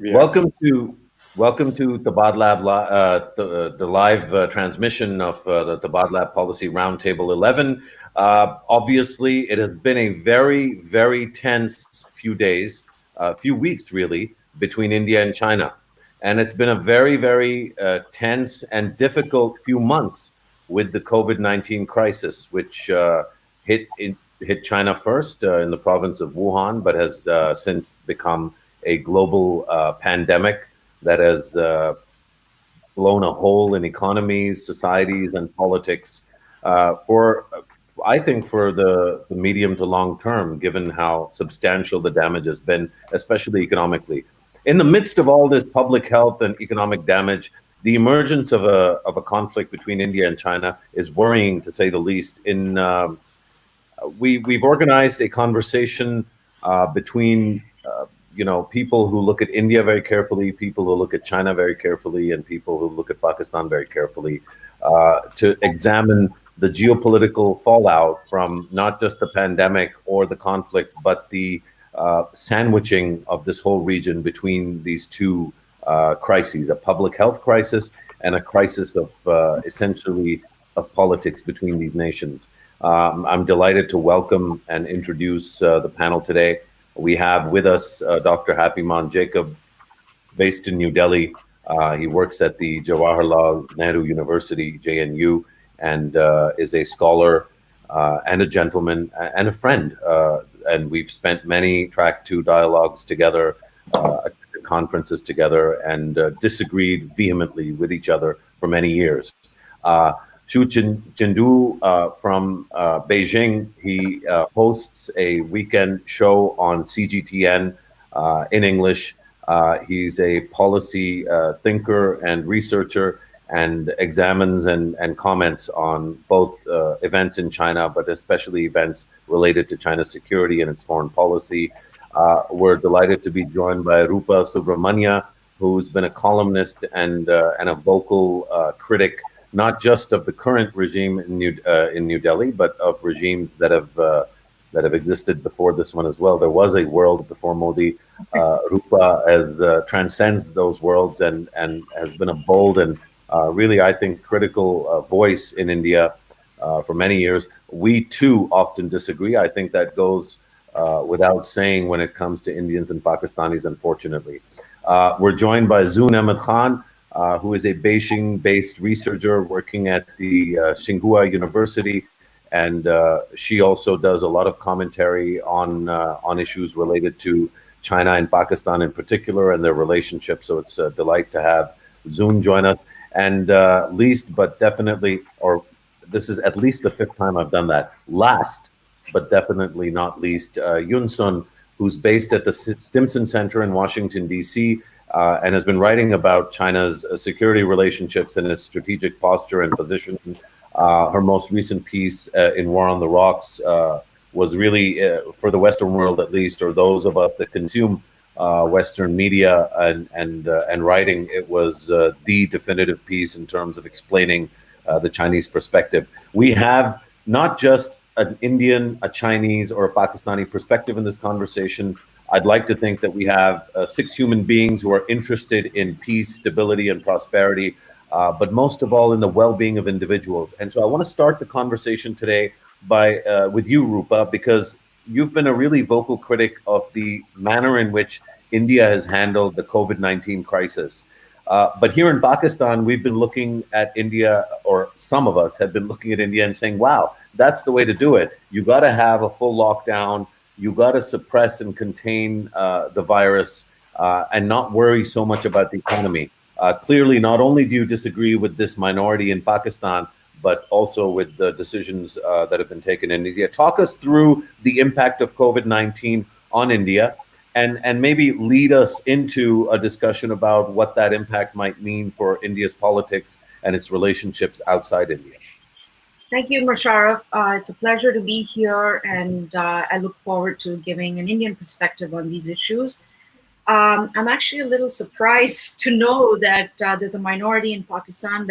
Yeah. Welcome to Tabadlab, the live transmission of the Tabadlab Policy Roundtable 11. Obviously, it has been a very, very tense few days, few weeks really, between India and China, and it's been a very, very tense and difficult few months with the COVID-19 crisis, which hit China first in the province of Wuhan, but has since become a global pandemic that has blown a hole in economies, societies, and politics I think, for the medium to long term, given how substantial the damage has been, especially economically. In the midst of all this public health and economic damage, the emergence of a conflict between India and China is worrying, to say the least. We've organized a conversation between people who look at India very carefully, people who look at China very carefully, and people who look at Pakistan very carefully to examine the geopolitical fallout from not just the pandemic or the conflict, but the sandwiching of this whole region between these two crises: a public health crisis and a crisis of essentially of politics between these nations. I'm delighted to welcome and introduce the panel today. We have with us Dr. Happyman Jacob, based in New Delhi. He works at the Jawaharlal Nehru University, JNU, and is a scholar and a gentleman and a friend. And we've spent many Track 2 dialogues together, attended conferences together, and disagreed vehemently with each other for many years. Shu Jindu from Beijing, he hosts a weekend show on CGTN in English. He's a policy thinker and researcher, and examines and comments on both events in China, but especially events related to China's security and its foreign policy. We're delighted to be joined by Rupa Subramanya, who's been a columnist and a vocal critic, not just of the current regime in New Delhi, but of regimes that have existed before this one as well. There was a world before Modi. Rupa has transcends those worlds and has been a bold and really, I think, critical voice in India for many years. We too often disagree. I think that goes without saying when it comes to Indians and Pakistanis, unfortunately. We're joined by Zoon Ahmed Khan, who is a Beijing-based researcher working at the Tsinghua University, and she also does a lot of commentary on issues related to China and Pakistan in particular and their relationship. So it's a delight to have Zoon join us. And least but definitely, or this is at least the fifth time I've done that, last but definitely not least, Yun Sun, who's based at the Stimson Center in Washington, D.C., and has been writing about China's security relationships and its strategic posture and position. Her most recent piece in War on the Rocks was really, for the Western world at least, or those of us that consume Western media and writing, it was the definitive piece in terms of explaining the Chinese perspective. We have not just an Indian, a Chinese, or a Pakistani perspective in this conversation. I'd like to think that we have six human beings who are interested in peace, stability, and prosperity, but most of all in the well-being of individuals. And so I want to start the conversation today with you, Rupa, because you've been a really vocal critic of the manner in which India has handled the COVID-19 crisis. But here in Pakistan, we've been looking at India, or some of us have been looking at India and saying, wow, that's the way to do it. You got to have a full lockdown. You got to suppress and contain the virus and not worry so much about the economy. Clearly, not only do you disagree with this minority in Pakistan, but also with the decisions that have been taken in India. Talk us through the impact of COVID-19 on India, and maybe lead us into a discussion about what that impact might mean for India's politics and its relationships outside India. Thank you, Musharraf. It's a pleasure to be here, and I look forward to giving an Indian perspective on these issues. I'm actually a little surprised to know that there's a minority in Pakistan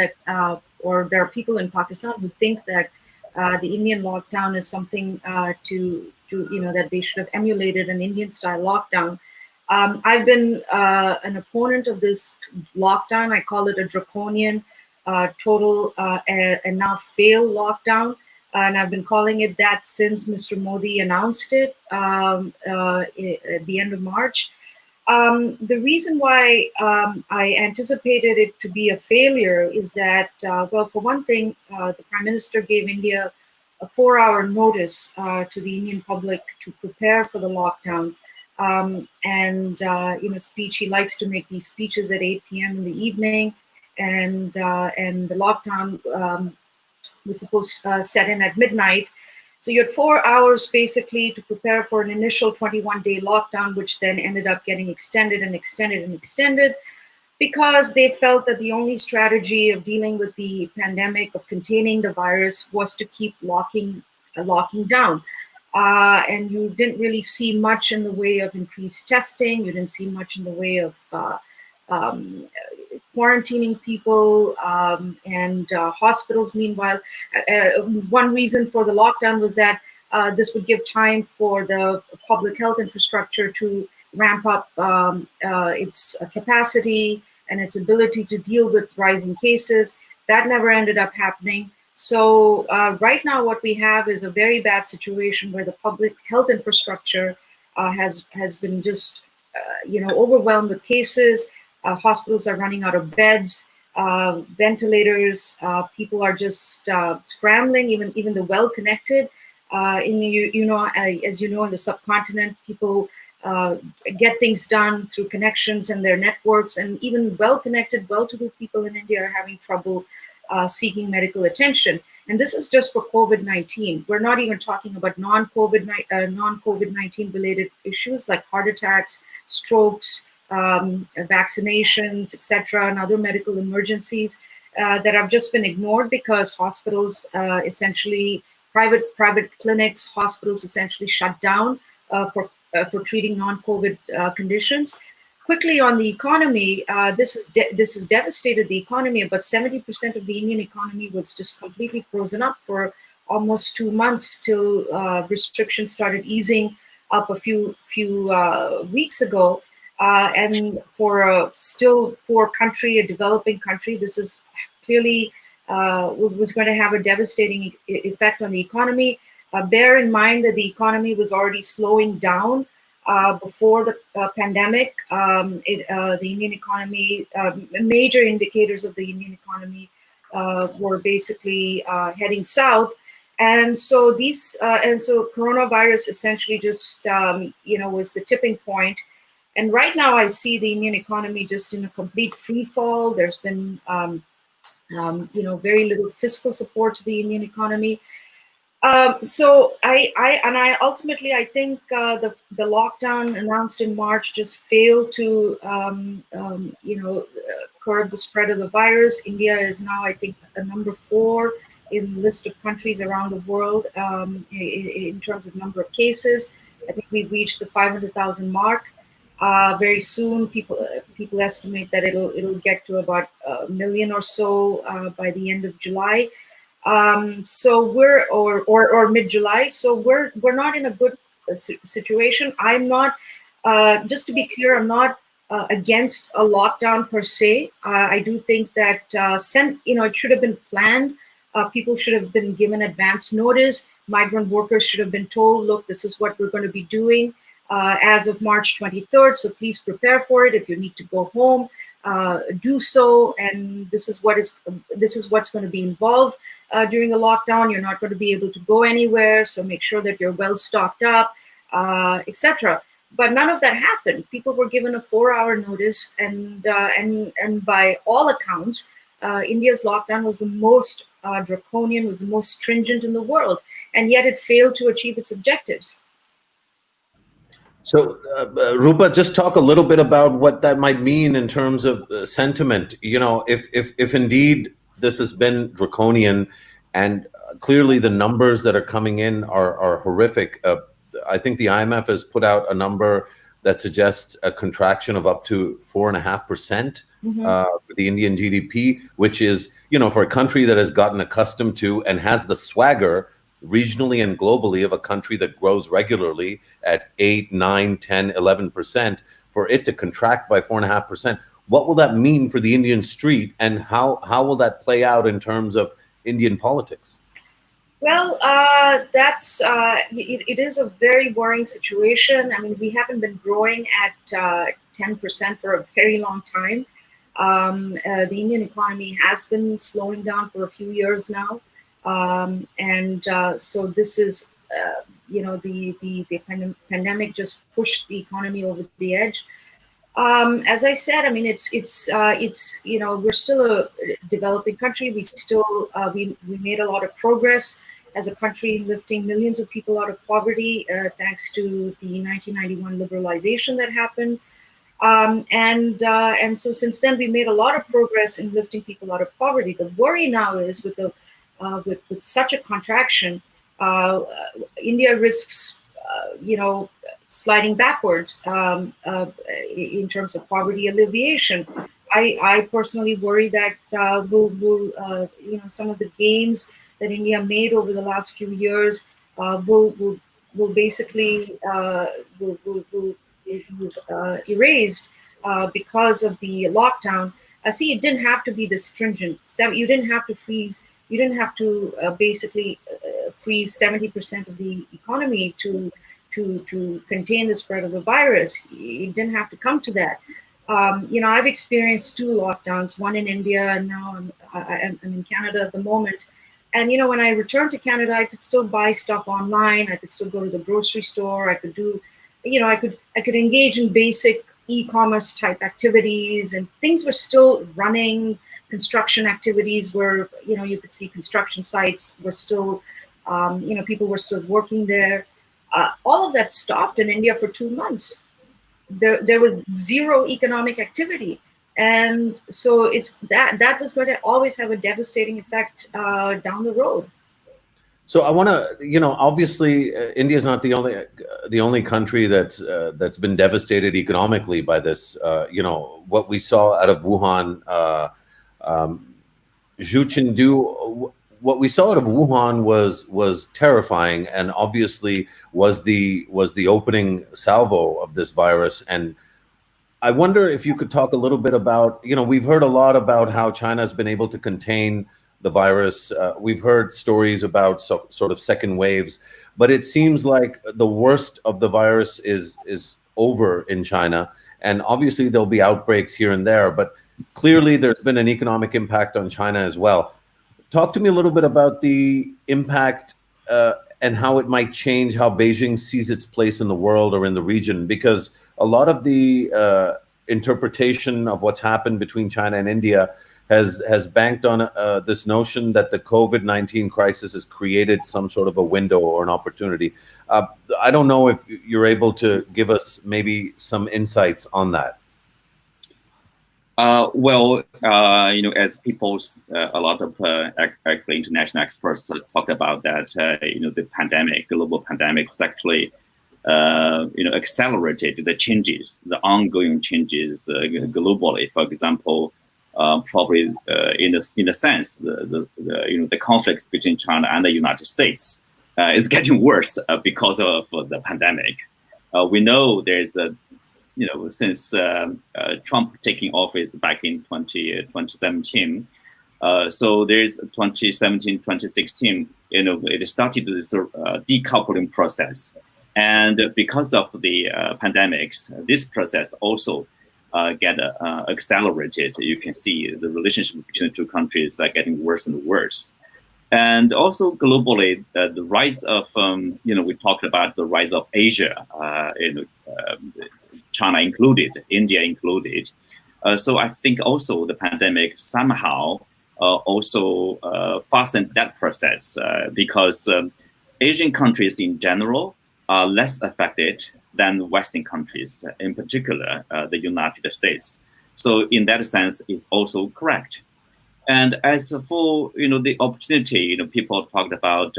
or there are people in Pakistan who think that the Indian lockdown is something that they should have emulated an Indian-style lockdown. I've been an opponent of this lockdown. I call it a draconian, total, and now failed lockdown. And I've been calling it that since Mr. Modi announced it at the end of March. The reason why I anticipated it to be a failure is that, well, for one thing, the Prime Minister gave India a 4-hour notice to the Indian public to prepare for the lockdown. And in a speech, he likes to make these speeches at 8 p.m. in the evening, and the lockdown was supposed to set in at midnight. So you had 4 hours basically to prepare for an initial 21-day lockdown, which then ended up getting extended and extended and extended, because they felt that the only strategy of dealing with the pandemic, of containing the virus, was to keep locking down. And you didn't really see much in the way of increased testing. You didn't see much in the way of quarantining people, and hospitals. Meanwhile, one reason for the lockdown was that this would give time for the public health infrastructure to ramp up its capacity and its ability to deal with rising cases. That never ended up happening. So right now what we have is a very bad situation where the public health infrastructure has been just overwhelmed with cases. Hospitals are running out of beds, ventilators. People are just scrambling. Even the well-connected. As you know, in the subcontinent, people get things done through connections and their networks, and even well-connected, well-to-do people in India are having trouble seeking medical attention. And this is just for COVID-19. We're not even talking about non-COVID-19 related issues like heart attacks, strokes, vaccinations, etc., and other medical emergencies that have just been ignored because hospitals essentially, private clinics, hospitals essentially shut down for treating non-COVID conditions. Quickly on the economy, this has devastated the economy. About 70% of the Indian economy was just completely frozen up for almost 2 months till restrictions started easing up a few weeks ago. And for a still poor country, a developing country, this is clearly was going to have a devastating effect on the economy. Bear in mind that the economy was already slowing down before the pandemic. The Indian economy, major indicators of the Indian economy were basically heading south. And so coronavirus essentially just, was the tipping point. And right now I see the Indian economy just in a complete free fall. There's been, very little fiscal support to the Indian economy. So I ultimately think the lockdown announced in March just failed to curb the spread of the virus. India is now, I think, number 4 in the list of countries around the world in terms of number of cases. I think we've reached the 500,000 mark. Very soon, people estimate that it'll get to about 1 million or so by the end of July. So we're or mid-July. So we're not in a good situation. I'm not, just to be clear, I'm not against a lockdown per se. I do think that it should have been planned. People should have been given advance notice. Migrant workers should have been told, look, this is what we're going to be doing as of March 23rd. So please prepare for it. If you need to go home, do so. And this is what's going to be involved during the lockdown. You're not going to be able to go anywhere. So make sure that you're well stocked up, etc. But none of that happened. People were given a 4-hour notice, and by all accounts, India's lockdown was the most draconian, was the most stringent in the world, and yet it failed to achieve its objectives. So, Rupa, just talk a little bit about what that might mean in terms of sentiment. If indeed this has been draconian, and clearly the numbers that are coming in are horrific. I think the IMF has put out a number that suggests a contraction of up to 4.5% for the Indian GDP, which is, for a country that has gotten accustomed to and has the swagger regionally and globally of a country that grows regularly at 8, 9, 10, 11%. for it to contract by 4.5%. What will that mean for the Indian street, and how will that play out in terms of Indian politics? Well, it is a very worrying situation. I mean, we haven't been growing at 10% for a very long time. The Indian economy has been slowing down for a few years now, so this is, the pandemic just pushed the economy over the edge. As I said, I mean, we're still a developing country. We made a lot of progress as a country in lifting millions of people out of poverty, thanks to the 1991 liberalization that happened. And so since then, we made a lot of progress in lifting people out of poverty. The worry now is with such a contraction, India risks, sliding backwards in terms of poverty alleviation. I personally worry that some of the gains that India made over the last few years will basically erased because of the lockdown. See, it didn't have to be this stringent. You didn't have to freeze. You didn't have to basically freeze 70% of the economy to contain the spread of the virus. It didn't have to come to that. I've experienced 2 lockdowns, one in India, and now I'm in Canada at the moment. And when I returned to Canada, I could still buy stuff online. I could still go to the grocery store. I could do, I could engage in basic e-commerce type activities, and things were still running. Construction activities were, you could see construction sites were still, people were still working there. All of that stopped in India for 2 months. There was zero economic activity. And so it's that was going to always have a devastating effect down the road. So I want to, obviously, India is not the only country that's been devastated economically by this. What we saw out of Wuhan, what we saw out of Wuhan was terrifying, and obviously was the opening salvo of this virus. And I wonder if you could talk a little bit about, we've heard a lot about how China has been able to contain the virus. We've heard stories about sort of second waves, but it seems like the worst of the virus is over in China. And obviously there'll be outbreaks here and there, but clearly there's been an economic impact on China as well. Talk to me a little bit about the impact and how it might change how Beijing sees its place in the world or in the region, because a lot of the interpretation of what's happened between China and India has banked on this notion that the COVID-19 crisis has created some sort of a window or an opportunity. I don't know if you're able to give us maybe some insights on that. As people, a lot of actually international experts talk about that, the pandemic, global pandemic, is actually, accelerated the changes, the ongoing changes globally. For example, probably in a sense, the conflicts between China and the United States is getting worse because of the pandemic. We know there's a since Trump taking office back in 2017, so there's 2017, 2016, it started this decoupling process. And because of the pandemics, this process also get accelerated. You can see the relationship between the 2 countries are getting worse and worse. And also globally, the rise of, we talked about the rise of Asia, China included, India included. So I think also the pandemic somehow also fastened that process because Asian countries in general are less affected than Western countries, in particular the United States. So in that sense, it's also correct. And as for the opportunity, people talked about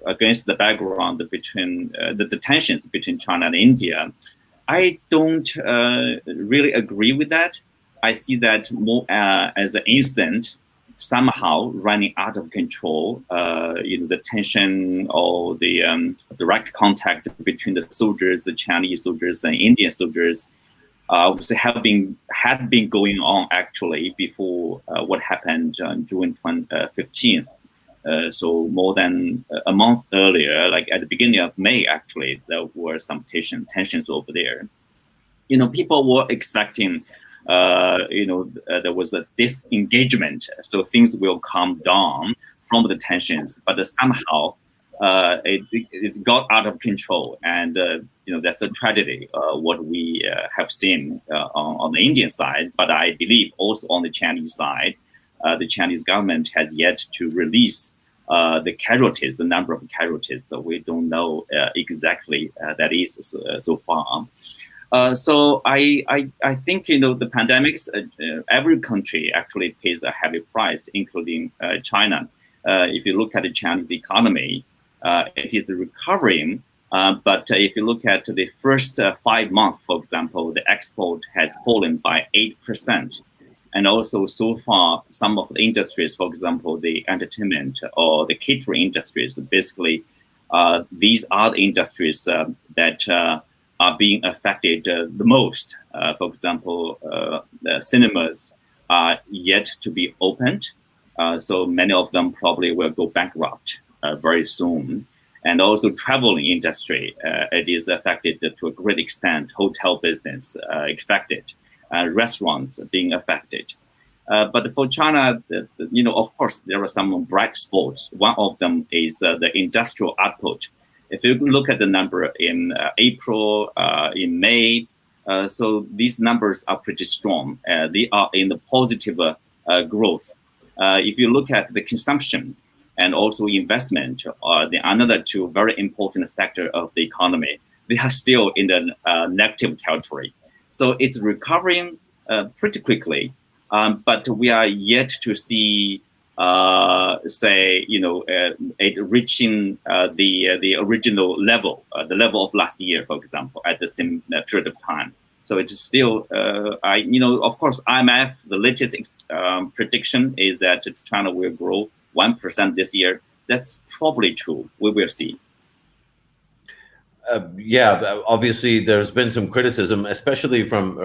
against the background between the tensions between China and India. I don't really agree with that. I see that more as an incident somehow running out of control. The tension or the direct contact between the soldiers, the Chinese soldiers and Indian soldiers, had been going on actually before what happened on June 15th. So more than a month earlier, like at the beginning of May, actually, there were some tensions over there. People were expecting, there was a disengagement, so things will calm down from the tensions, but somehow it got out of control, and that's a tragedy. What we have seen on the Indian side, but I believe also on the Chinese side, the Chinese government has yet to release the casualties, the number of casualties. So we don't know exactly that is so far. So I think the pandemics. Every country actually pays a heavy price, including China. If you look at the Chinese economy, it is recovering. But if you look at the first 5 months, for example, the export has fallen by 8%. And also, so far, some of the industries, for example, the entertainment or the catering industries, basically, these are the industries that are being affected the most. For example, the cinemas are yet to be opened. So many of them probably will go bankrupt very soon. And also traveling industry, it is affected to a great extent. Hotel business affected. Restaurants being affected. But for China, of course, there are some bright spots. One of them is the industrial output. If you look at the number in April, in May, so these numbers are pretty strong. They are in the positive growth. If you look at the consumption and also investment, the another two very important sector of the economy, they are still in the negative territory. So it's recovering pretty quickly, but we are yet to see, it reaching the original level, the level of last year, for example, at the same period of time. So it's still, of course, IMF, the latest prediction is that China will grow 1% this year. That's probably true. We will see. Obviously, there's been some criticism, especially from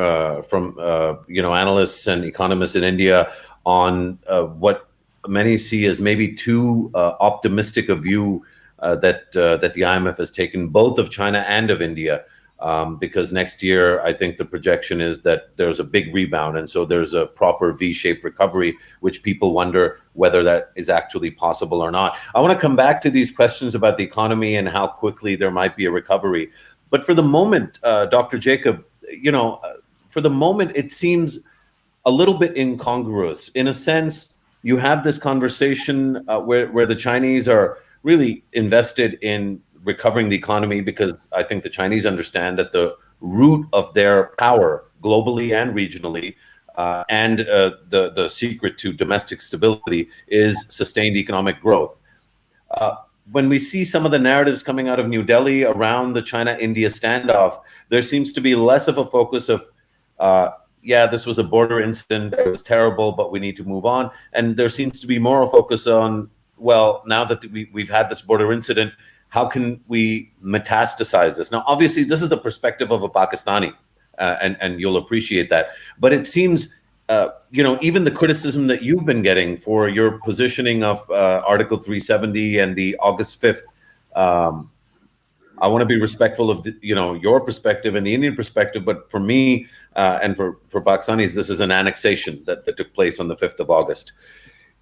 analysts and economists in India, on what many see as maybe too optimistic a view that the IMF has taken, both of China and of India, because next year I think the projection is that there's a big rebound, and so there's a proper V-shaped recovery, which people wonder whether that is actually possible or not. I want to come back to these questions about the economy and how quickly there might be a recovery. But for the moment, Dr. Jacob, for the moment, it seems a little bit incongruous. In a sense, you have this conversation where the Chinese are really invested in recovering the economy, because I think the Chinese understand that the root of their power globally and regionally and the secret to domestic stability is sustained economic growth. When we see some of the narratives coming out of New Delhi around the China-India standoff, there seems to be less of a focus of, this was a border incident, it was terrible, but we need to move on. And there seems to be more a focus on, well, now that we've had this border incident, how can we metastasize this? Now, obviously, this is the perspective of a Pakistani, and you'll appreciate that. But it seems, even the criticism that you've been getting for your positioning of Article 370 and the August 5th, I want to be respectful of your perspective and the Indian perspective. But for me and for Pakistanis, this is an annexation that took place on the 5th of August.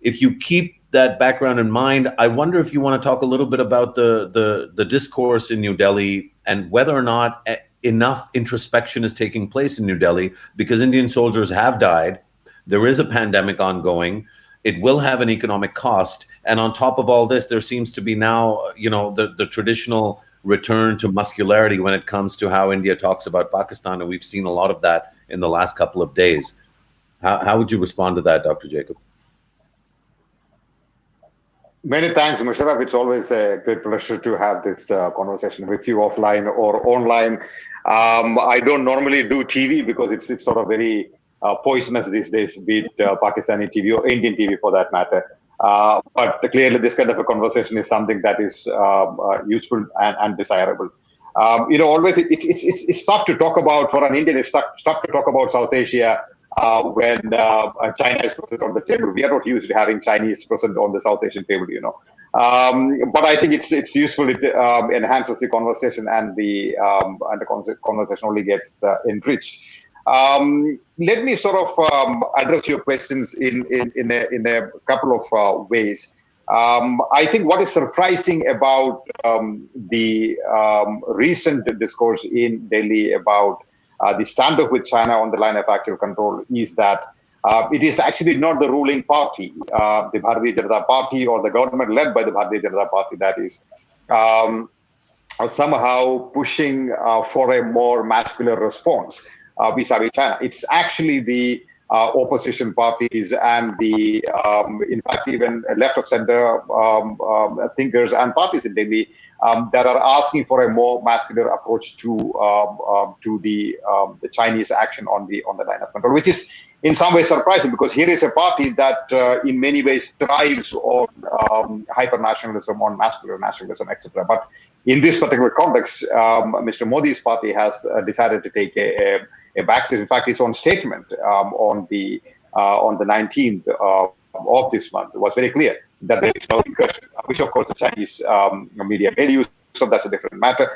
If you keep that background in mind, I wonder if you want to talk a little bit about the discourse in New Delhi and whether or not enough introspection is taking place in New Delhi, because Indian soldiers have died. There is a pandemic ongoing. It will have an economic cost. And on top of all this, there seems to be now, the traditional return to muscularity when it comes to how India talks about Pakistan. And we've seen a lot of that in the last couple of days. How would you respond to that, Dr. Jacob? Many thanks, Musharraf. It's always a great pleasure to have this conversation with you offline or online. I don't normally do TV because it's sort of very poisonous these days, be it Pakistani TV or Indian TV for that matter. But clearly, this kind of a conversation is something that is useful and desirable. Always it's tough to talk about, for an Indian, it's tough to talk about South Asia when China is present on the table. We are not used to having Chinese present on the South Asian table, But I think it's useful. It enhances the conversation, and the conversation only gets enriched. Let me sort of address your questions in a couple of ways. I think what is surprising about the recent discourse in Delhi about the standoff with China on the line of actual control is that it is actually not the ruling party, the Bharatiya Janata Party, or the government led by the Bharatiya Janata Party, that is somehow pushing for a more masculine response vis-a-vis China. It's actually the opposition parties and the, in fact, even left of center thinkers and parties in Delhi that are asking for a more masculine approach to the Chinese action on the line of control, which is in some ways surprising, because here is a party that in many ways thrives on hyper-nationalism, on masculine nationalism, etc. But in this particular context, Mr. Modi's party has decided to take a backseat. In fact, his own statement on the 19th of this month was very clear that there is no incursion, which of course the Chinese media made use of. That's a different matter.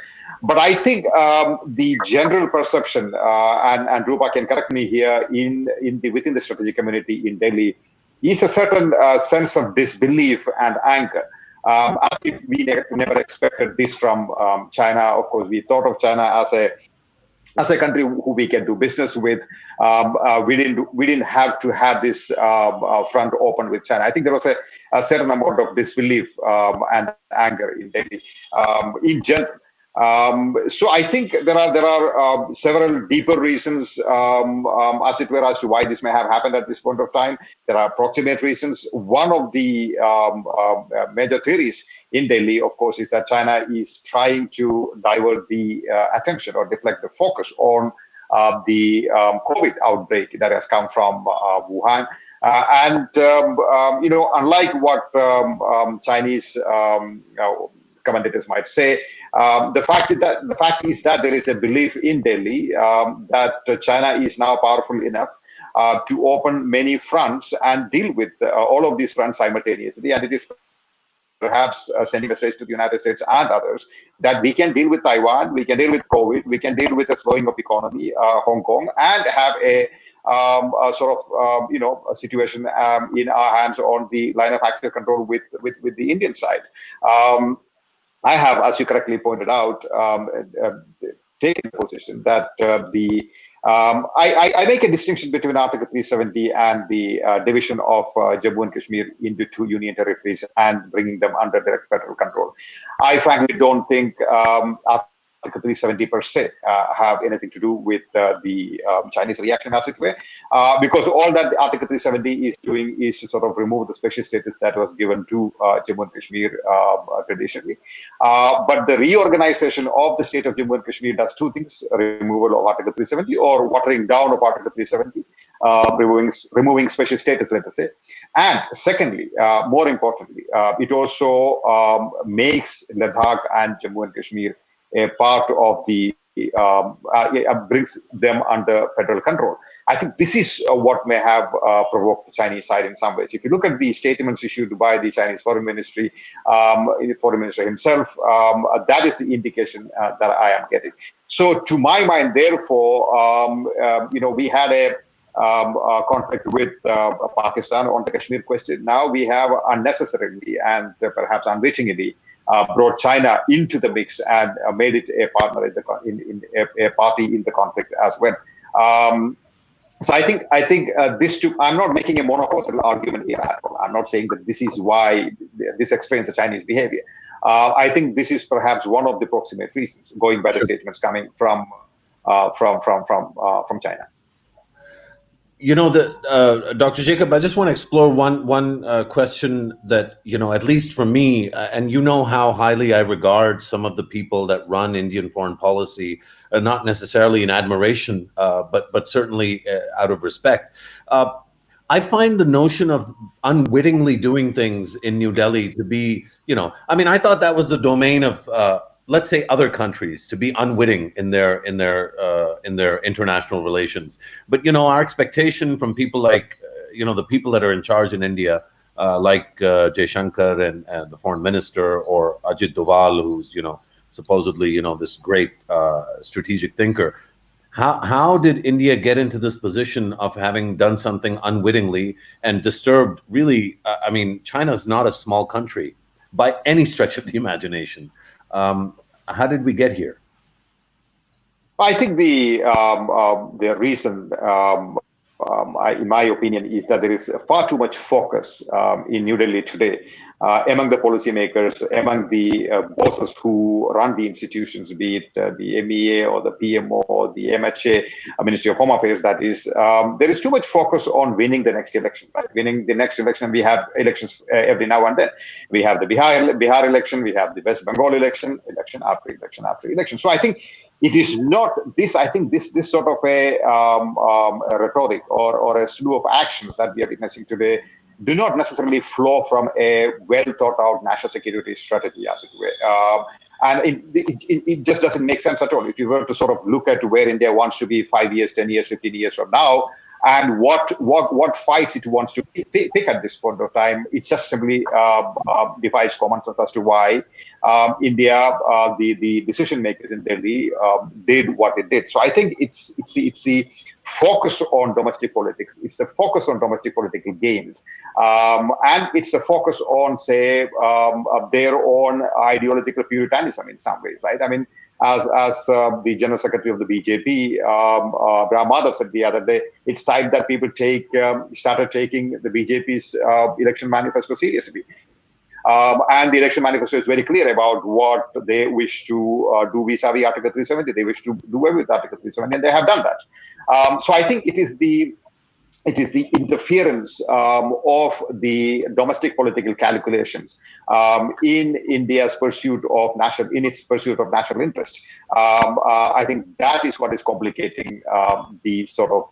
But I think the general perception, and Rupa can correct me here, within the strategic community in Delhi, is a certain sense of disbelief and anger. As if we never expected this from China. Of course, we thought of China as a country who we can do business with. We didn't have to have this front open with China. I think there was a certain amount of disbelief and anger in Delhi in general. So I think there are several deeper reasons, as it were, as to why this may have happened at this point of time. There are proximate reasons. One of the major theories in Delhi, of course, is that China is trying to divert the attention or deflect the focus on the COVID outbreak that has come from Wuhan. Unlike what Chinese commentators might say, the fact is that there is a belief in Delhi that China is now powerful enough to open many fronts and deal with all of these fronts simultaneously. And it is perhaps sending a message to the United States and others that we can deal with Taiwan, we can deal with COVID, we can deal with the slowing of the economy, Hong Kong, and have a a situation in our hands on the line of active control with the Indian side. I have, as you correctly pointed out, taken the position that I make a distinction between Article 370 and the division of Jammu and Kashmir into two union territories and bringing them under direct federal control. I frankly don't think Article 370 per se have anything to do with the Chinese reaction, as it were, because all that Article 370 is doing is to sort of remove the special status that was given to Jammu and Kashmir traditionally. But the reorganization of the state of Jammu and Kashmir does two things: removal of Article 370 or watering down of Article 370, removing special status, let us say. And secondly, more importantly, it also makes Ladakh and Jammu and Kashmir a part of the brings them under federal control. I think this is what may have provoked the Chinese side in some ways. If you look at the statements issued by the Chinese Foreign Ministry, Foreign Minister himself, that is the indication that I am getting. So, to my mind, therefore, we had a conflict with Pakistan on the Kashmir question. Now we have unnecessarily and perhaps unwittingly brought China into the mix and made it a partner in a party in the conflict as well. So I think this too. I'm not making a monocausal argument here at all. I'm not saying that this is why this explains the Chinese behavior. I think this is perhaps one of the proximate reasons, going by the statements coming from China. Dr. Jacob, I just want to explore one question that, at least for me, and how highly I regard some of the people that run Indian foreign policy, not necessarily in admiration, but certainly out of respect. I find the notion of unwittingly doing things in New Delhi to be, I thought that was the domain of, let's say, other countries, to be unwitting in their international relations. But our expectation from people like, the people that are in charge in India, like Jaishankar and the foreign minister, or Ajit Doval, who's supposedly this great strategic thinker. How did India get into this position of having done something unwittingly and disturbed, really, China's not a small country by any stretch of the imagination. How did we get here? I think the reason, in my opinion, is that there is far too much focus in New Delhi today among the policymakers, among the bosses who run the institutions, be it the MEA or the PMO or the MHA, Ministry of Home Affairs, that is, there is too much focus on winning the next election, right? Winning the next election. We have elections every now and then. We have the Bihar election, we have the West Bengal election after election after election. So I think it is not this. I think this sort of a rhetoric or a slew of actions that we are witnessing today do not necessarily flow from a well thought out national security strategy, as it were. And it just doesn't make sense at all. If you were to sort of look at where India wants to be 5 years, 10 years, 15 years from now, and what fights it wants to pick at this point of time, it just simply defies common sense as to why India, the decision makers in Delhi, did what it did. So I think it's the focus on domestic politics. It's the focus on domestic political gains, and it's the focus on, say, their own ideological puritanism in some ways, right? As the General Secretary of the BJP, Ram Madhav, said the other day, it's time that people started taking the BJP's election manifesto seriously. And the election manifesto is very clear about what they wish to do vis-a-vis Article 370. They wish to do away with Article 370, and they have done that. So I think it is the interference of the domestic political calculations in India's pursuit of national interest. I think that is what is complicating the sort of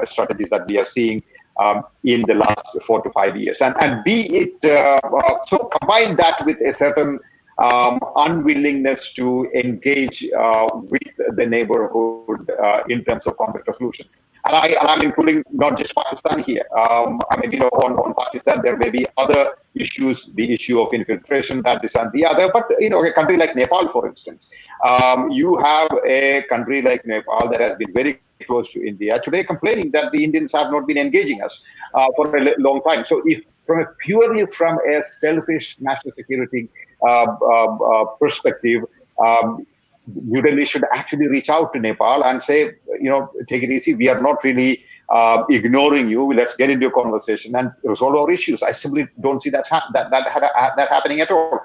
strategies that we are seeing in the last 4 to 5 years, and be it so combine that with a certain unwillingness to engage with the neighborhood in terms of conflict resolution. And I'm including not just Pakistan here. On Pakistan, there may be other issues, the issue of infiltration, that, this, and the other. But, a country like Nepal, for instance, you have a country like Nepal that has been very close to India today, complaining that the Indians have not been engaging us for a long time. So if purely from a selfish national security perspective, New Delhi should actually reach out to Nepal and say, take it easy. We are not really ignoring you. Let's get into a conversation and resolve our issues. I simply don't see that happening at all.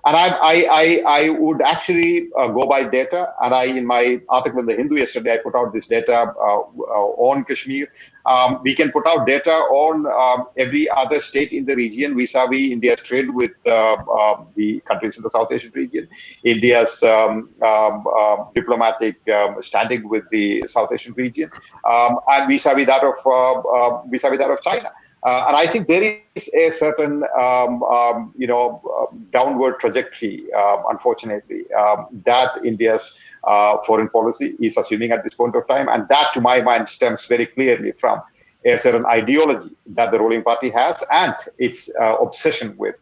And I would actually go by data. And in my article in the Hindu yesterday, I put out this data on Kashmir. We can put out data on every other state in the region vis-a-vis India's trade with the countries in the South Asian region, India's diplomatic standing with the South Asian region, and vis-a-vis that of China. And I think there is a certain, downward trajectory, unfortunately, that India's foreign policy is assuming at this point of time. And that, to my mind, stems very clearly from a certain ideology that the ruling party has and its obsession with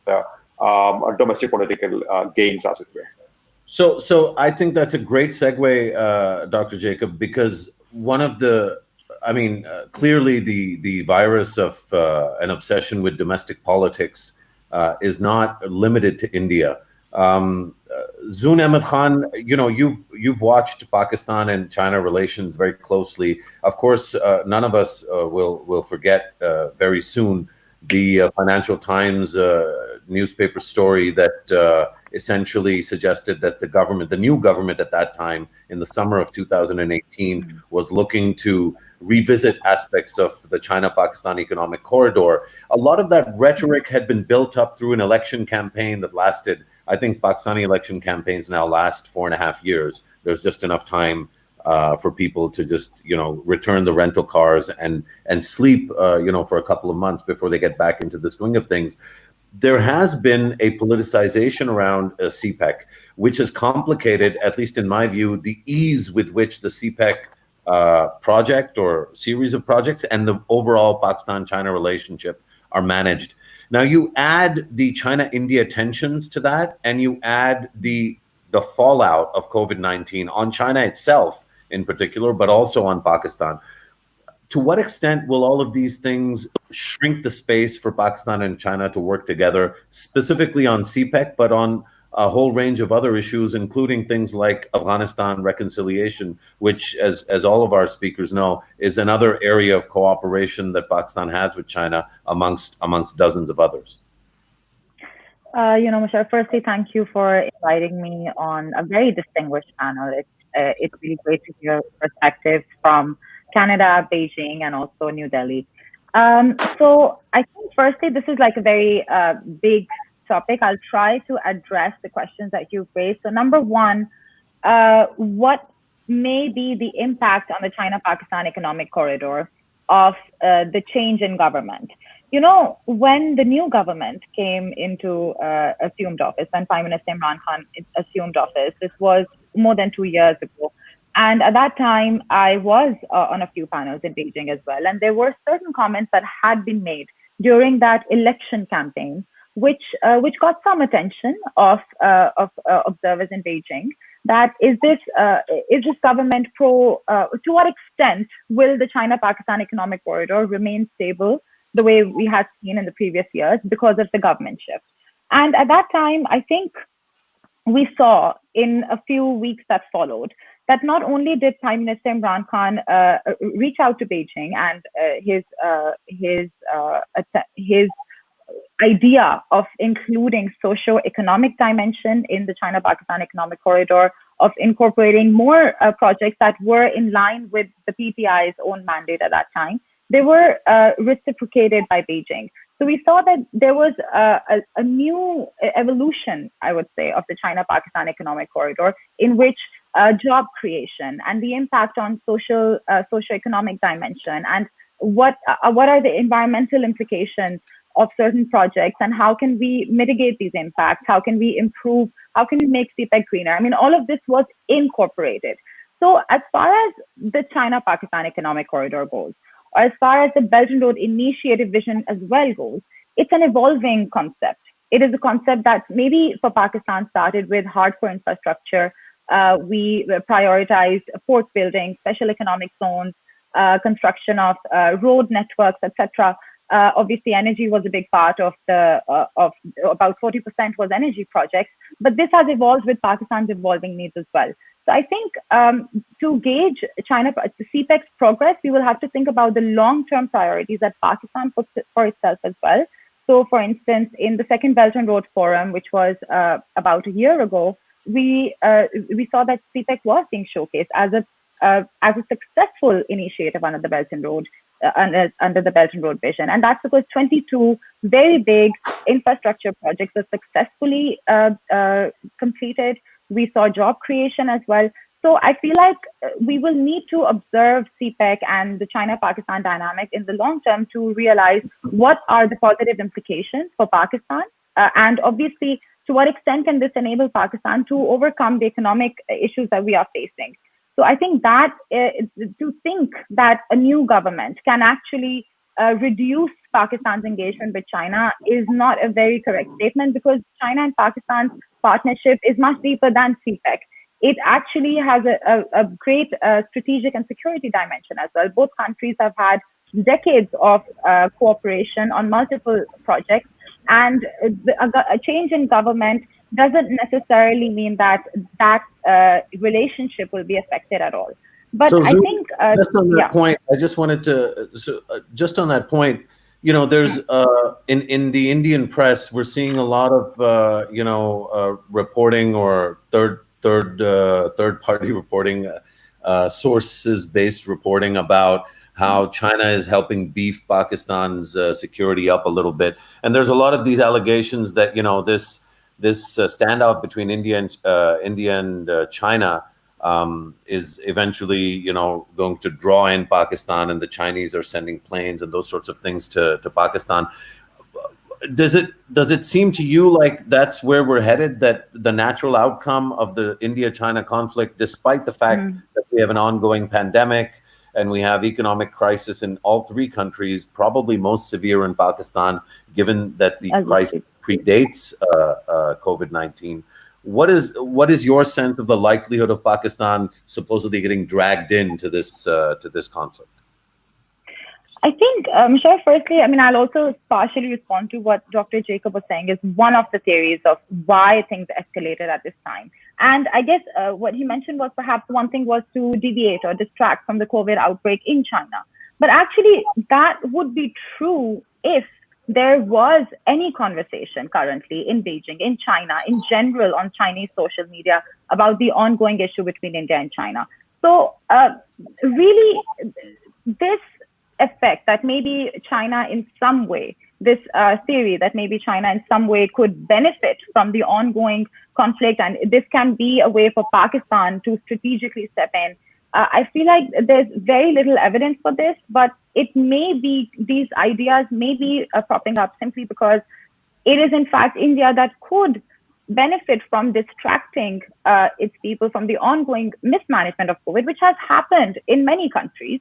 domestic political gains, as it were. So I think that's a great segue, Dr. Jacob, because one of the clearly the virus of an obsession with domestic politics is not limited to India. Zun Ahmed Khan, you've watched Pakistan and China relations very closely. Of course, none of us will forget very soon the Financial Times newspaper story that essentially suggested that the new government at that time, in the summer of 2018, was looking to revisit aspects of the China-Pakistan economic corridor. A lot of that rhetoric had been built up through an election campaign that lasted, I think Pakistani election campaigns now last 4.5 years. There's just enough time for people to just, return the rental cars and sleep, for a couple of months before they get back into the swing of things. There has been a politicization around CPEC, which has complicated, at least in my view, the ease with which the CPEC project or series of projects and the overall Pakistan-China relationship are managed. Now, you add the China-India tensions to that, and you add the fallout of COVID-19 on China itself in particular, but also on Pakistan. To what extent will all of these things shrink the space for Pakistan and China to work together, specifically on CPEC, but on a whole range of other issues, including things like Afghanistan reconciliation, which, as all of our speakers know, is another area of cooperation that Pakistan has with China amongst dozens of others? Musharraf, firstly, thank you for inviting me on a very distinguished panel. It's really great to hear perspectives from Canada, Beijing, and also New Delhi. So I think firstly, this is like a very big topic. I'll try to address the questions that you've raised. So number one, what may be the impact on the China-Pakistan economic corridor of the change in government? When the new government came into assumed office, when Prime Minister Imran Khan assumed office, this was more than 2 years ago. And at that time, I was on a few panels in Beijing as well. And there were certain comments that had been made during that election campaign, which got some attention of observers in Beijing. That is this government to what extent will the China-Pakistan economic corridor remain stable the way we had seen in the previous years because of the government shift? And at that time, I think we saw in a few weeks that followed that not only did Prime Minister Imran Khan reach out to Beijing and his idea of including socio-economic dimension in the China-Pakistan economic corridor, of incorporating more projects that were in line with the PTI's own mandate at that time, they were reciprocated by Beijing. So we saw that there was a new evolution, I would say, of the China-Pakistan economic corridor, in which job creation and the impact on socio-economic dimension, and what are the environmental implications of certain projects, and how can we mitigate these impacts? How can we improve? How can we make CPEC greener? I mean, all of this was incorporated. So as far as the China-Pakistan economic corridor goes, or as far as the Belt and Road Initiative vision as well goes, it's an evolving concept. It is a concept that maybe for Pakistan started with hardcore infrastructure. We prioritized port building, special economic zones, construction of road networks, etc. Obviously, energy was a big part of about 40% was energy projects, but this has evolved with Pakistan's evolving needs as well. So I think to gauge the CPEC's progress, we will have to think about the long-term priorities that Pakistan puts for itself as well. So, for instance, in the Second Belt and Road Forum, which was about a year ago, we saw that CPEC was being showcased as a successful initiative under the Belt and Road. Under the Belt and Road vision. And that's because 22 very big infrastructure projects were successfully completed. We saw job creation as well. So I feel like we will need to observe CPEC and the China-Pakistan dynamic in the long term to realize what are the positive implications for Pakistan. And obviously, to what extent can this enable Pakistan to overcome the economic issues that we are facing? So I think that to think that a new government can actually reduce Pakistan's engagement with China is not a very correct statement, because China and Pakistan's partnership is much deeper than CPEC. It actually has a great strategic and security dimension as well. Both countries have had decades of cooperation on multiple projects, and a change in government doesn't necessarily mean that relationship will be affected at all. But so I think just on that point, I just wanted to just on that point, there's in the Indian press, we're seeing a lot of reporting or third party reporting, sources based reporting about how China is helping beef Pakistan's security up a little bit, and there's a lot of these allegations that this standoff between India and China is eventually, going to draw in Pakistan, and the Chinese are sending planes and those sorts of things to Pakistan. Does it seem to you like that's where we're headed, that the natural outcome of the India-China conflict, despite the fact that we have an ongoing pandemic and we have economic crisis in all three countries, probably most severe in Pakistan, given that the crisis predates COVID-19. What is your sense of the likelihood of Pakistan supposedly getting dragged into this conflict? I think, sure, firstly, I'll also partially respond to what Dr. Jacob was saying is one of the theories of why things escalated at this time. And I guess what he mentioned was perhaps one thing was to deviate or distract from the COVID outbreak in China. But actually, that would be true if there was any conversation currently in Beijing, in China, in general, on Chinese social media about the ongoing issue between India and China. So really, this effect that maybe China in some way, this theory that maybe China in some way could benefit from the ongoing conflict, and this can be a way for Pakistan to strategically step in. I feel like there's very little evidence for this, but it may be, these ideas may be popping up simply because it is in fact India that could benefit from distracting its people from the ongoing mismanagement of COVID, which has happened in many countries,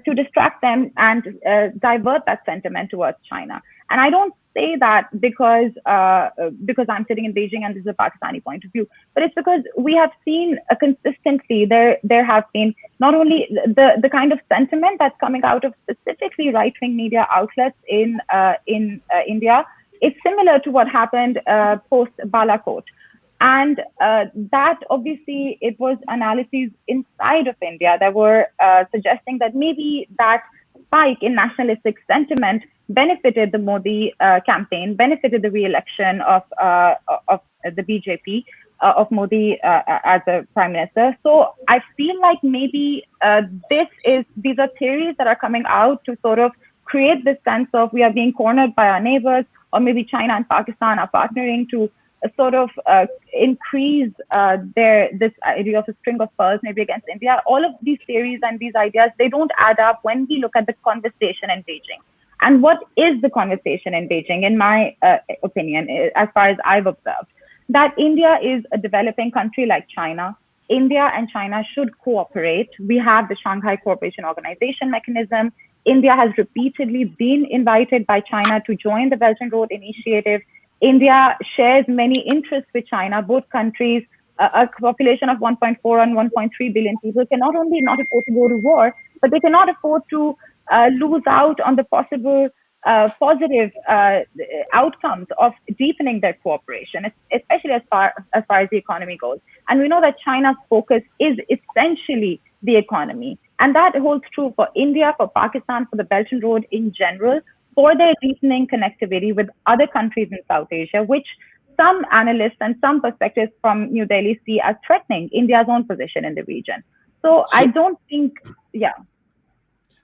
to distract them and divert that sentiment towards China. And I don't say that because I'm sitting in Beijing and this is a Pakistani point of view, but it's because we have seen consistently there have been not only the kind of sentiment that's coming out of specifically right-wing media outlets in India. It's similar to what happened post Balakot. And that obviously, it was analyses inside of India that were suggesting that maybe that spike in nationalistic sentiment benefited the Modi campaign, benefited the re-election of the BJP, of Modi as a prime minister. So I feel like maybe these are theories that are coming out to sort of create this sense of we are being cornered by our neighbors, or maybe China and Pakistan are partnering to sort of increase this idea of a string of pearls maybe against India. All of these theories and these ideas, they don't add up when we look at the conversation in Beijing. And what is the conversation in Beijing, in my opinion, as far as I've observed? That India is a developing country like China. India and China should cooperate. We have the Shanghai Cooperation Organization mechanism. India has repeatedly been invited by China to join the Belt and Road Initiative. India shares many interests with China. Both countries, a population of 1.4 and 1.3 billion people, can not only not afford to go to war, but they cannot afford to lose out on the possible positive outcomes of deepening their cooperation, especially as far as the economy goes. And we know that China's focus is essentially the economy. And that holds true for India, for Pakistan, for the Belt and Road in general, for their deepening connectivity with other countries in South Asia, which some analysts and some perspectives from New Delhi see as threatening India's own position in the region. So I don't think, yeah.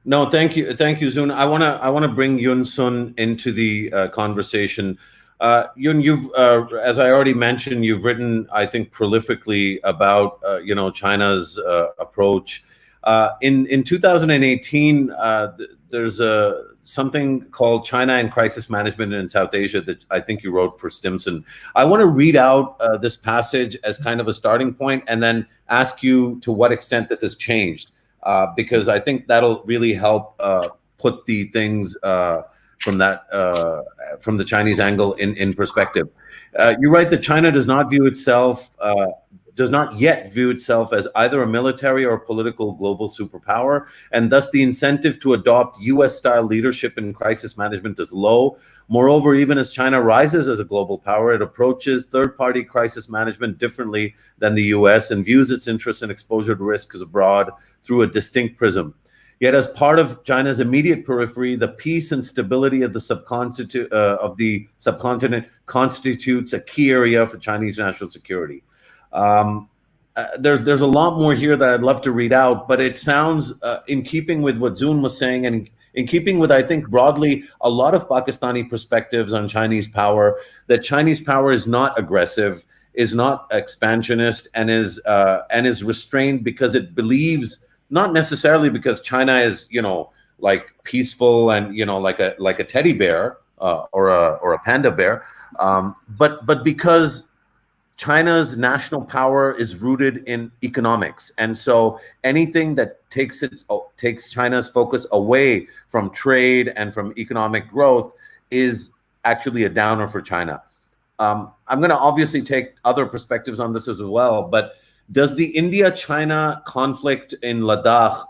No, thank you, Zun. I wanna bring Yun Sun into the conversation. Yun, you've, as I already mentioned, you've written, I think, prolifically about China's approach. In 2018, there's something called China and Crisis Management in South Asia that I think you wrote for Stimson. I want to read out this passage as kind of a starting point and then ask you to what extent this has changed, because I think that'll really help put the things from the Chinese angle in perspective. You write that China does not yet view itself as either a military or political global superpower, and thus the incentive to adopt US-style leadership in crisis management is low. Moreover, even as China rises as a global power, it approaches third-party crisis management differently than the US and views its interests and exposure to risks abroad through a distinct prism. Yet, as part of China's immediate periphery, the peace and stability of the subcontinent constitutes a key area for Chinese national security. There's a lot more here that I'd love to read out, but it sounds in keeping with what Zun was saying, and in keeping with, I think, broadly a lot of Pakistani perspectives on Chinese power, that Chinese power is not aggressive, is not expansionist, and is restrained because it believes, not necessarily because China is, like peaceful and, like a teddy bear or a panda bear, but because China's national power is rooted in economics. And so anything that takes China's focus away from trade and from economic growth is actually a downer for China. I'm going to obviously take other perspectives on this as well, but does the India-China conflict in Ladakh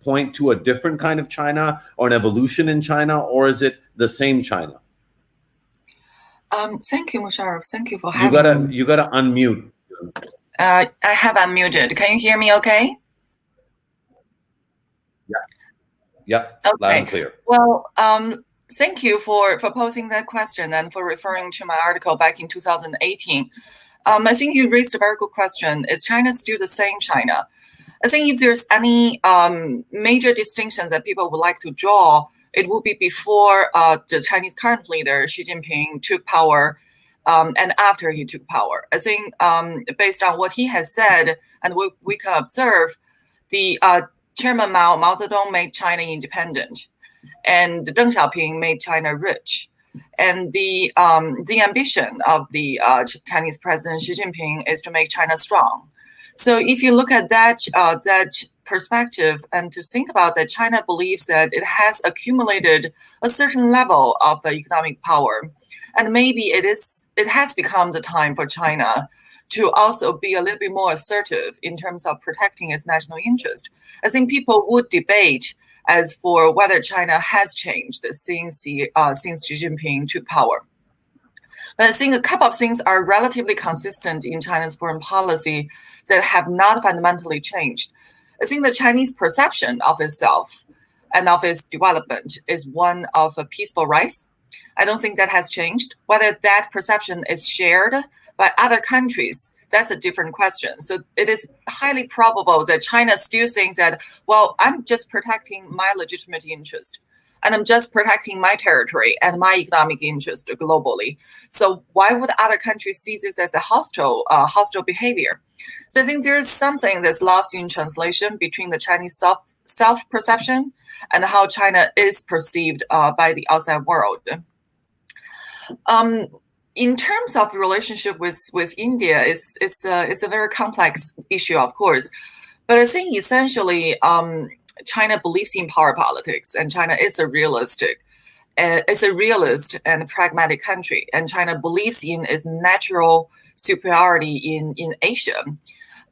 point to a different kind of China or an evolution in China, or is it the same China? Thank you, Musharraf. Thank you for having me. You gotta unmute. I have unmuted. Can you hear me okay? Yeah. Okay. Loud and clear. Well, thank you for posing that question and for referring to my article back in 2018. I think you raised a very good question. Is China still the same China? I think if there's any major distinctions that people would like to draw, it will be before the Chinese current leader, Xi Jinping, took power and after he took power. I think based on what he has said and what we can observe, the Chairman Mao Zedong made China independent, and Deng Xiaoping made China rich. And the ambition of the Chinese President Xi Jinping is to make China strong. So if you look at that perspective and to think about that, China believes that it has accumulated a certain level of economic power, and maybe it has become the time for China to also be a little bit more assertive in terms of protecting its national interest. I think people would debate as for whether China has changed since Xi Jinping took power. But I think a couple of things are relatively consistent in China's foreign policy that have not fundamentally changed. I think the Chinese perception of itself and of its development is one of a peaceful rise. I don't think that has changed. Whether that perception is shared by other countries, that's a different question. So it is highly probable that China still thinks that, well, I'm just protecting my legitimate interest, and I'm just protecting my territory and my economic interest globally. So why would other countries see this as a hostile behavior? So I think there is something that's lost in translation between the Chinese self-perception and how China is perceived by the outside world. In terms of relationship with India, it's a very complex issue, of course. But I think essentially, China believes in power politics, and China is a realist and pragmatic country, and China believes in its natural superiority in Asia.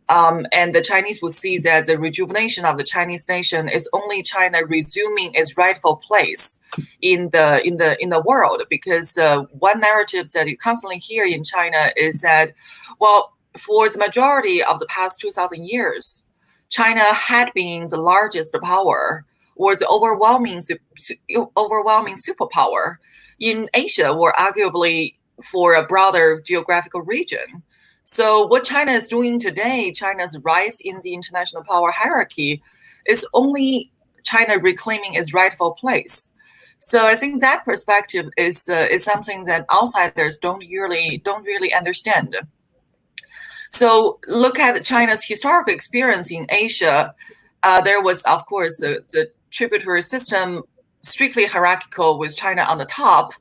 And the Chinese will see that the rejuvenation of the Chinese nation is only China resuming its rightful place in the world. Because one narrative that you constantly hear in China is that, well, for the majority of the past 2,000 years, China had been the largest power or the overwhelming superpower in Asia, or arguably for a broader geographical region. So what China is doing today, China's rise in the international power hierarchy, is only China reclaiming its rightful place. So I think that perspective is something that outsiders don't really understand. So look at China's historical experience in Asia. There was, of course, the tributary system, strictly hierarchical with China on the top.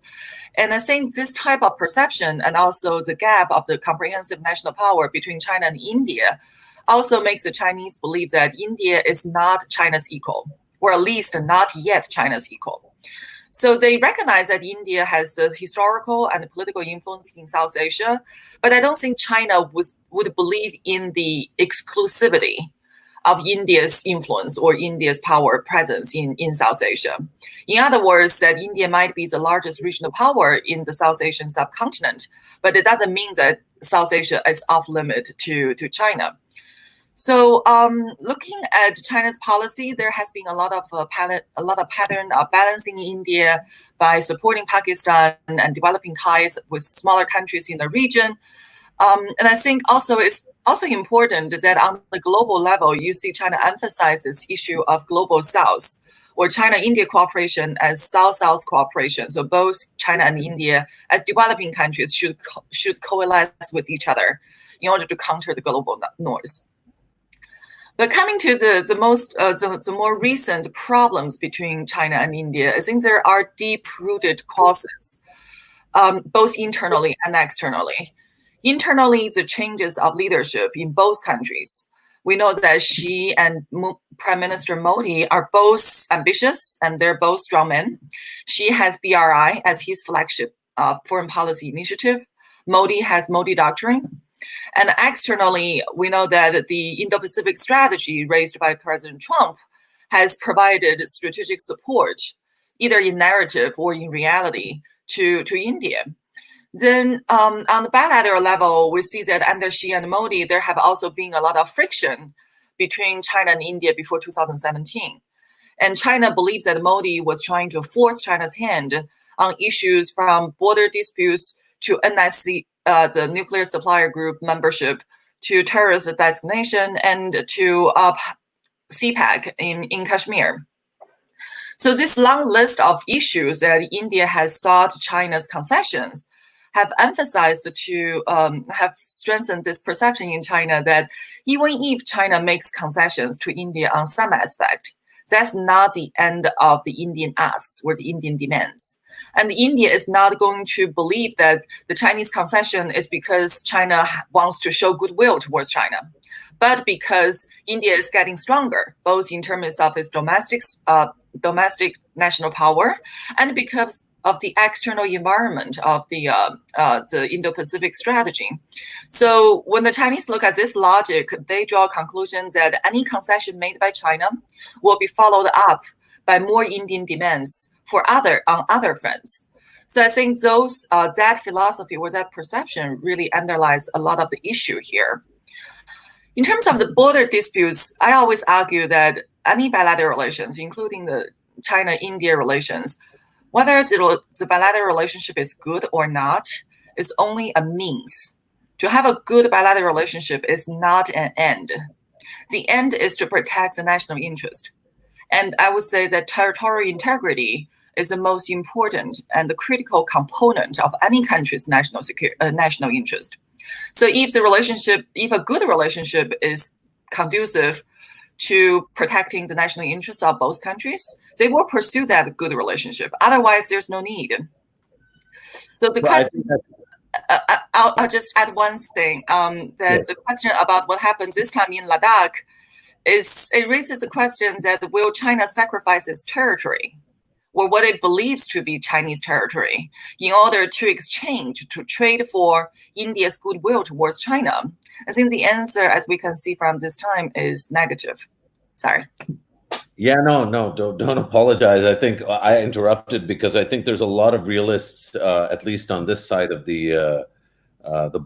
And I think this type of perception and also the gap of the comprehensive national power between China and India also makes the Chinese believe that India is not China's equal, or at least not yet China's equal. So they recognize that India has a historical and political influence in South Asia, but I don't think China would believe in the exclusivity of India's influence or India's power presence in South Asia. In other words, that India might be the largest regional power in the South Asian subcontinent, but it doesn't mean that South Asia is off limit to China. So, looking at China's policy, there has been a lot of pattern of balancing India by supporting Pakistan and developing ties with smaller countries in the region. And I think also it's also important that on the global level, you see China emphasize this issue of global South, or China-India cooperation as South-South cooperation. So both China and India, as developing countries, should coalesce with each other in order to counter the global North. But coming to the more recent problems between China and India, I think there are deep-rooted causes, both internally and externally. Internally, the changes of leadership in both countries. We know that Xi and Prime Minister Modi are both ambitious and they're both strong men. Xi has BRI as his flagship foreign policy initiative. Modi has Modi Doctrine. And externally, we know that the Indo-Pacific strategy raised by President Trump has provided strategic support, either in narrative or in reality, to India. Then on the bilateral level, we see that under Xi and Modi, there have also been a lot of friction between China and India before 2017. And China believes that Modi was trying to force China's hand on issues from border disputes to NSC, the nuclear supplier group membership, to terrorist designation, and to CPAC in Kashmir. So this long list of issues that India has sought China's concessions have emphasized to have strengthened this perception in China that even if China makes concessions to India on some aspect, that's not the end of the Indian asks or the Indian demands. And India is not going to believe that the Chinese concession is because China wants to show goodwill towards China, but because India is getting stronger, both in terms of its domestic national power and because of the external environment of the Indo-Pacific strategy. So when the Chinese look at this logic, they draw a conclusion that any concession made by China will be followed up by more Indian demands on other fronts. So I think that philosophy or that perception really underlies a lot of the issue here. In terms of the border disputes, I always argue that any bilateral relations, including the China-India relations, whether the bilateral relationship is good or not, is only a means. To have a good bilateral relationship is not an end. The end is to protect the national interest. And I would say that territorial integrity is the most important and the critical component of any country's national interest. So if a good relationship is conducive to protecting the national interests of both countries, they will pursue that good relationship. Otherwise, there's no need. So the question, I'll just add one thing. The question about what happens this time in Ladakh it raises the question that will China sacrifice its territory, or what it believes to be Chinese territory, in order to trade for India's goodwill towards China? I think the answer, as we can see from this time, is negative. Sorry. Yeah, no, don't apologize. I think I interrupted because I think there's a lot of realists, at least on this side of the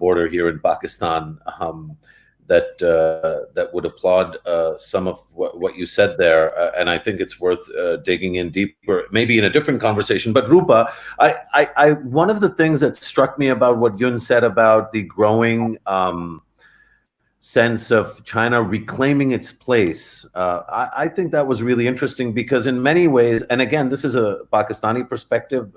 border here in Pakistan, that would applaud some of what you said there, and I think it's worth digging in deeper, maybe in a different conversation. But Rupa, I one of the things that struck me about what Yun said about the growing sense of China reclaiming its place, I think that was really interesting because in many ways, and again, this is a Pakistani perspective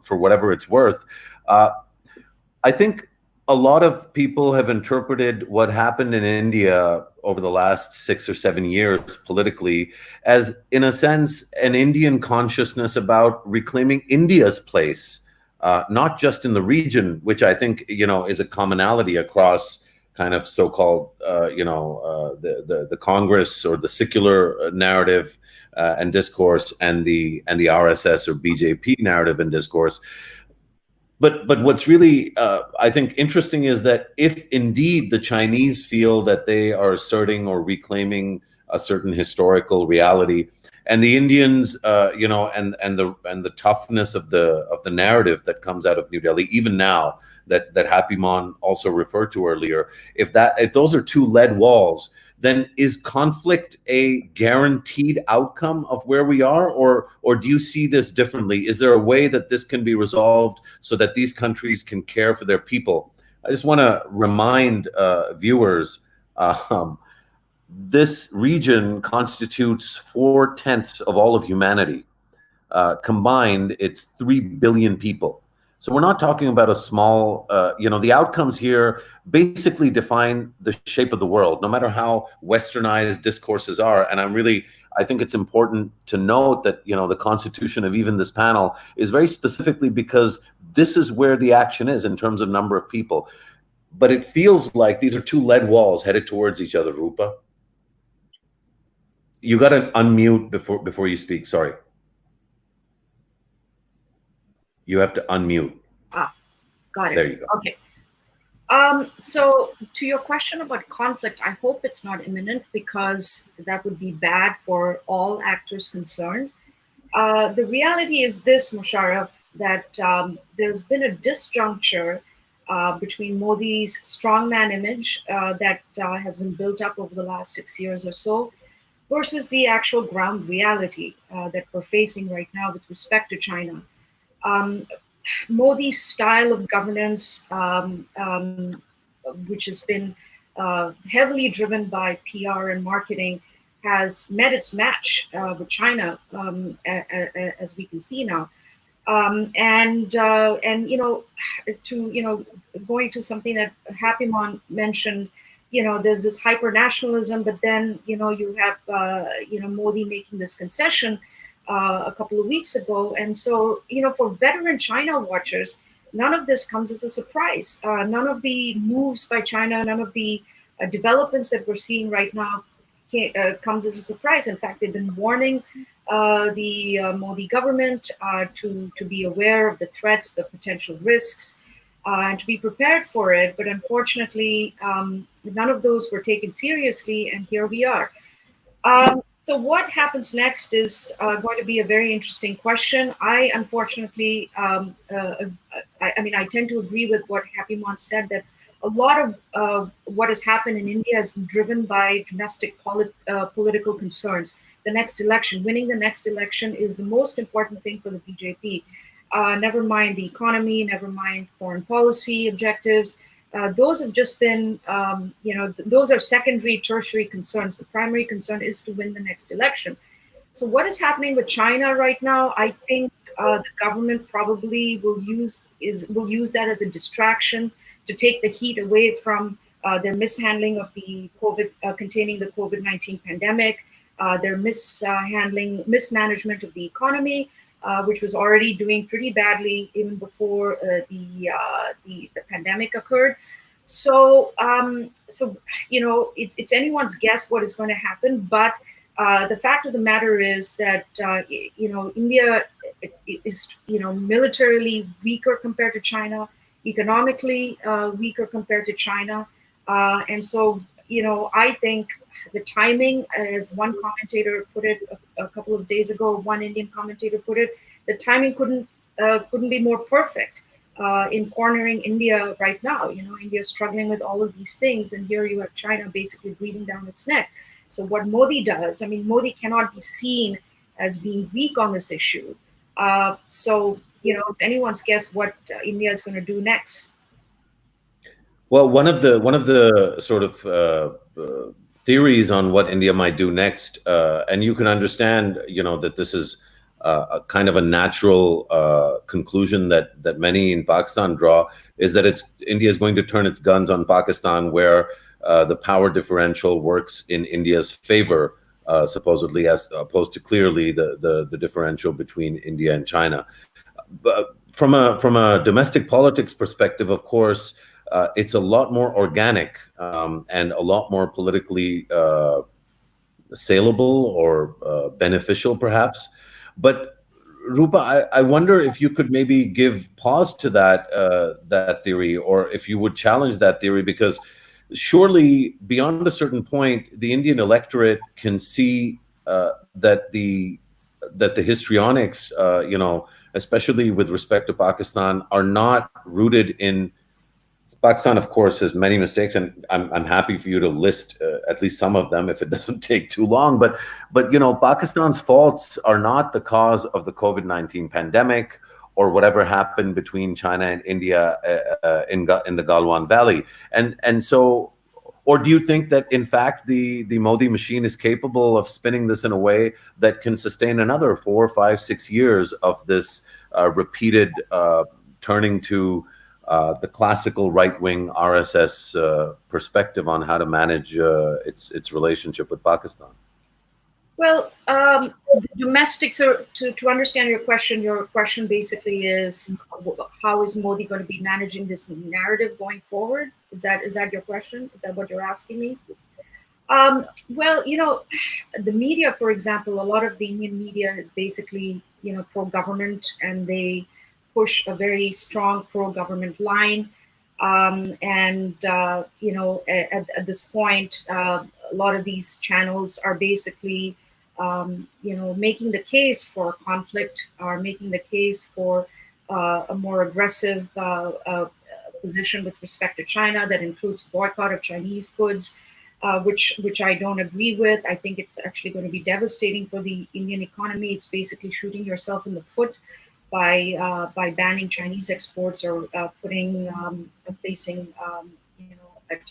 for whatever it's worth, I think a lot of people have interpreted what happened in India over the last 6 or 7 years politically as, in a sense, an Indian consciousness about reclaiming India's place, not just in the region, which I think, is a commonality across kind of so-called, the Congress or the secular narrative and discourse and the RSS or BJP narrative and discourse. But what's really, I think, interesting is that if indeed the Chinese feel that they are asserting or reclaiming a certain historical reality, and the Indians, and the toughness of the narrative that comes out of New Delhi, even now that Happy Mon also referred to earlier, if those are two lead walls, then is conflict a guaranteed outcome of where we are, or do you see this differently? Is there a way that this can be resolved so that these countries can care for their people? I just want to remind viewers, this region constitutes 4/10 of all of humanity. Combined, it's 3 billion people. So we're not talking about a small, the outcomes here basically define the shape of the world, no matter how westernized discourses are. And I think it's important to note that, the constitution of even this panel is very specifically because this is where the action is in terms of number of people. But it feels like these are two lead walls headed towards each other, Rupa. You got to unmute before you speak, sorry. You have to unmute. Got it. There you go. Okay. So to your question about conflict, I hope it's not imminent, because that would be bad for all actors concerned. The reality is this, Musharraf, that there's been a disjuncture between Modi's strongman image that has been built up over the last 6 years or so versus the actual ground reality that we're facing right now with respect to China. Modi's style of governance, which has been heavily driven by PR and marketing, has met its match with China, as we can see now. Going to something that Happy Mon mentioned, there's this hyper nationalism, but then you have Modi making this concession a couple of weeks ago. And so, for veteran China watchers, none of this comes as a surprise. None of the moves by China, none of the developments that we're seeing right now comes as a surprise. In fact, they've been warning the Modi government to be aware of the threats, the potential risks, and to be prepared for it. But unfortunately, none of those were taken seriously, and here we are. So what happens next is going to be a very interesting question. I unfortunately, I tend to agree with what Happy Mon said, that a lot of what has happened in India has been driven by domestic political concerns. The next election, winning the next election is the most important thing for the BJP. Never mind the economy, never mind foreign policy objectives. Those have just been, those are secondary, tertiary concerns. The primary concern is to win the next election. So what is happening with China right now? I think the government probably will use that as a distraction to take the heat away from their mishandling of the containing the COVID-19 pandemic, their mismanagement of the economy, which was already doing pretty badly even before the pandemic occurred. So, it's anyone's guess what is going to happen. But the fact of the matter is that, India is, militarily weaker compared to China, economically weaker compared to China. And so, I think the timing, as one commentator put it a couple of days ago, one Indian commentator put it, the timing couldn't be more perfect in cornering India right now. India is struggling with all of these things, and here you have China basically breathing down its neck. So what Modi does, Modi cannot be seen as being weak on this issue. So, it's anyone's guess what India is going to do next. Well, one of the sort of theories on what India might do next, and you can understand, that this is a kind of a natural conclusion that many in Pakistan draw, is that India is going to turn its guns on Pakistan, where the power differential works in India's favor, supposedly, as opposed to clearly the differential between India and China. But from a domestic politics perspective, of course, it's a lot more organic and a lot more politically saleable or beneficial, perhaps. But Rupa, I wonder if you could maybe give pause to that theory, or if you would challenge that theory, because surely beyond a certain point, the Indian electorate can see that the histrionics, especially with respect to Pakistan, are not rooted in Pakistan, of course, has many mistakes, and I'm happy for you to list at least some of them if it doesn't take too long. But Pakistan's faults are not the cause of the COVID-19 pandemic or whatever happened between China and India in the Galwan Valley, and so. Or do you think that, in fact, the Modi machine is capable of spinning this in a way that can sustain another 4, 5, 6 years of this repeated turning to the classical right-wing RSS perspective on how to manage its relationship with Pakistan? Well, the domestics are, to understand your question basically is, how is Modi going to be managing this narrative going forward? Is that your question? Is that what you're asking me? Well, the media, for example, a lot of the Indian media is basically, pro-government, and they push a very strong pro-government line. At this point, a lot of these channels are basically, making the case for conflict, are making the case for a more aggressive position with respect to China that includes boycott of Chinese goods, which I don't agree with. I think it's actually going to be devastating for the Indian economy. It's basically shooting yourself in the foot by banning Chinese exports or placing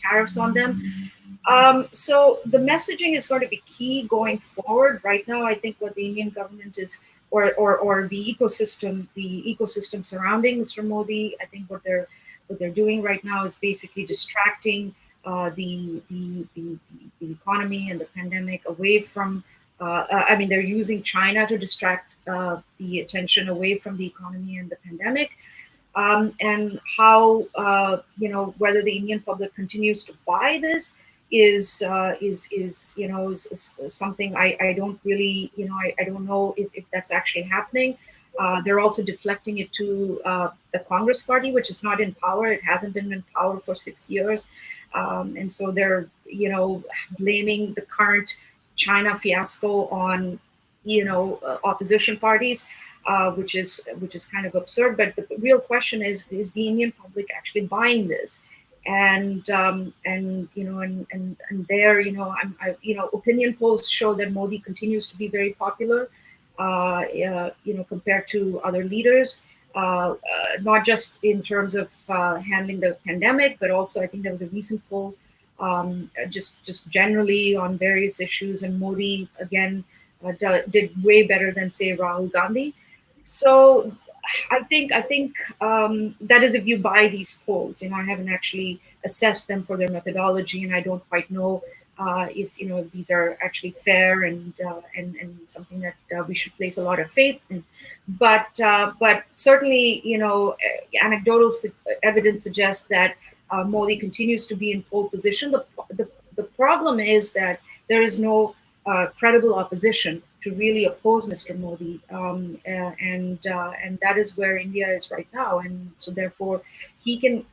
tariffs on them. So the messaging is going to be key going forward. Right now, I think what the Indian government is, or the ecosystem surrounding Mr. Modi, I think what they're doing right now is basically distracting the economy and the pandemic away from. They're using China to distract the attention away from the economy and the pandemic. And how whether the Indian public continues to buy this is something I don't really I don't know if that's actually happening. They're also deflecting it to the Congress party, which is not in power. It hasn't been in power for 6 years, and so they're blaming the current China fiasco on opposition parties. Which is kind of absurd. But the real question is the Indian public actually buying this? And there, opinion polls show that Modi continues to be very popular, compared to other leaders, not just in terms of handling the pandemic, but also I think there was a recent poll just generally on various issues, and Modi again did way better than, say, Rahul Gandhi. So I think that is if you buy these polls. I haven't actually assessed them for their methodology, and I don't quite know if these are actually fair and something that we should place a lot of faith in. But certainly, anecdotal evidence suggests that Modi continues to be in pole position. The problem is that there is no credible opposition to really oppose Mr. Modi, and that is where India is right now. And so therefore,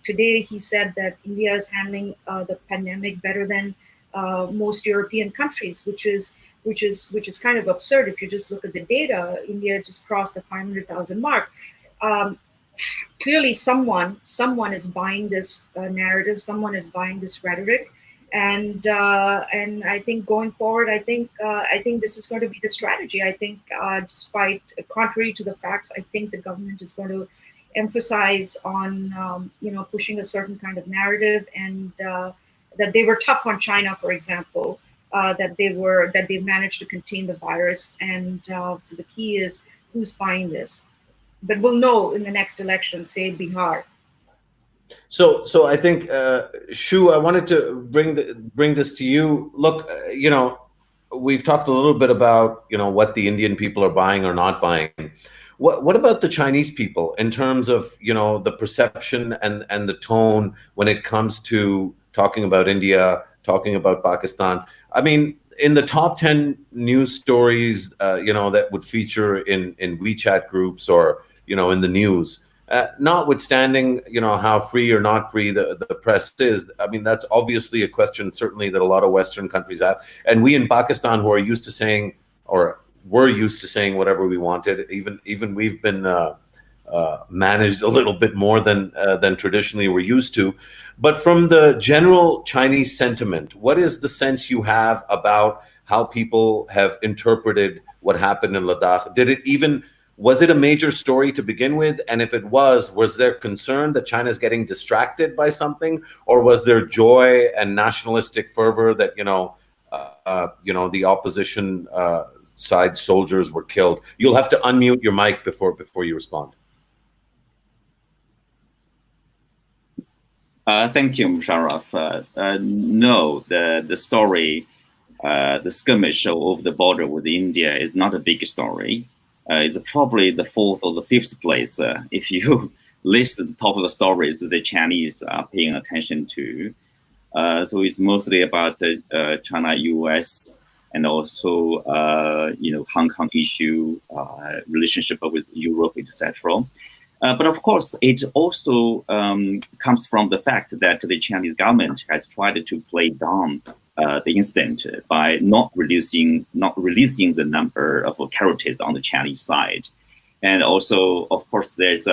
today he said that India is handling the pandemic better than most European countries, which is kind of absurd. If you just look at the data, India just crossed the 500,000 mark. Clearly, someone is buying this narrative. Someone is buying this rhetoric. And I think going forward, I think this is going to be the strategy. I think, despite contrary to the facts, I think the government is going to emphasize on pushing a certain kind of narrative, and that they were tough on China, for example, that they managed to contain the virus, and so the key is who's buying this. But we'll know in the next election, say Bihar. So I think, Shu, I wanted to bring this to you. Look, we've talked a little bit about what the Indian people are buying or not buying. What about the Chinese people in terms of the perception and the tone when it comes to talking about India, talking about Pakistan? I mean, in the top 10 news stories, that would feature in WeChat groups or in the news. Notwithstanding, how free or not free the press is, I mean, that's obviously a question certainly that a lot of Western countries have. And we in Pakistan, who are used to saying, or were used to saying whatever we wanted, even we've been managed a little bit more than traditionally we're used to. But from the general Chinese sentiment, what is the sense you have about how people have interpreted what happened in Ladakh? Was it a major story to begin with? And if it was there concern that China is getting distracted by something, or was there joy and nationalistic fervor that the opposition side soldiers were killed? You'll have to unmute your mic before you respond. Thank you, Musharraf. No, the story, the skirmish over the border with India is not a big story. It's probably the fourth or the fifth place if you list the top of the stories that the Chinese are paying attention to. So it's mostly about the China-US and also Hong Kong issue, relationship with Europe, etc. But of course, it also comes from the fact that the Chinese government has tried to play down the incident by not releasing the number of casualties on the Chinese side, and also, of course, there's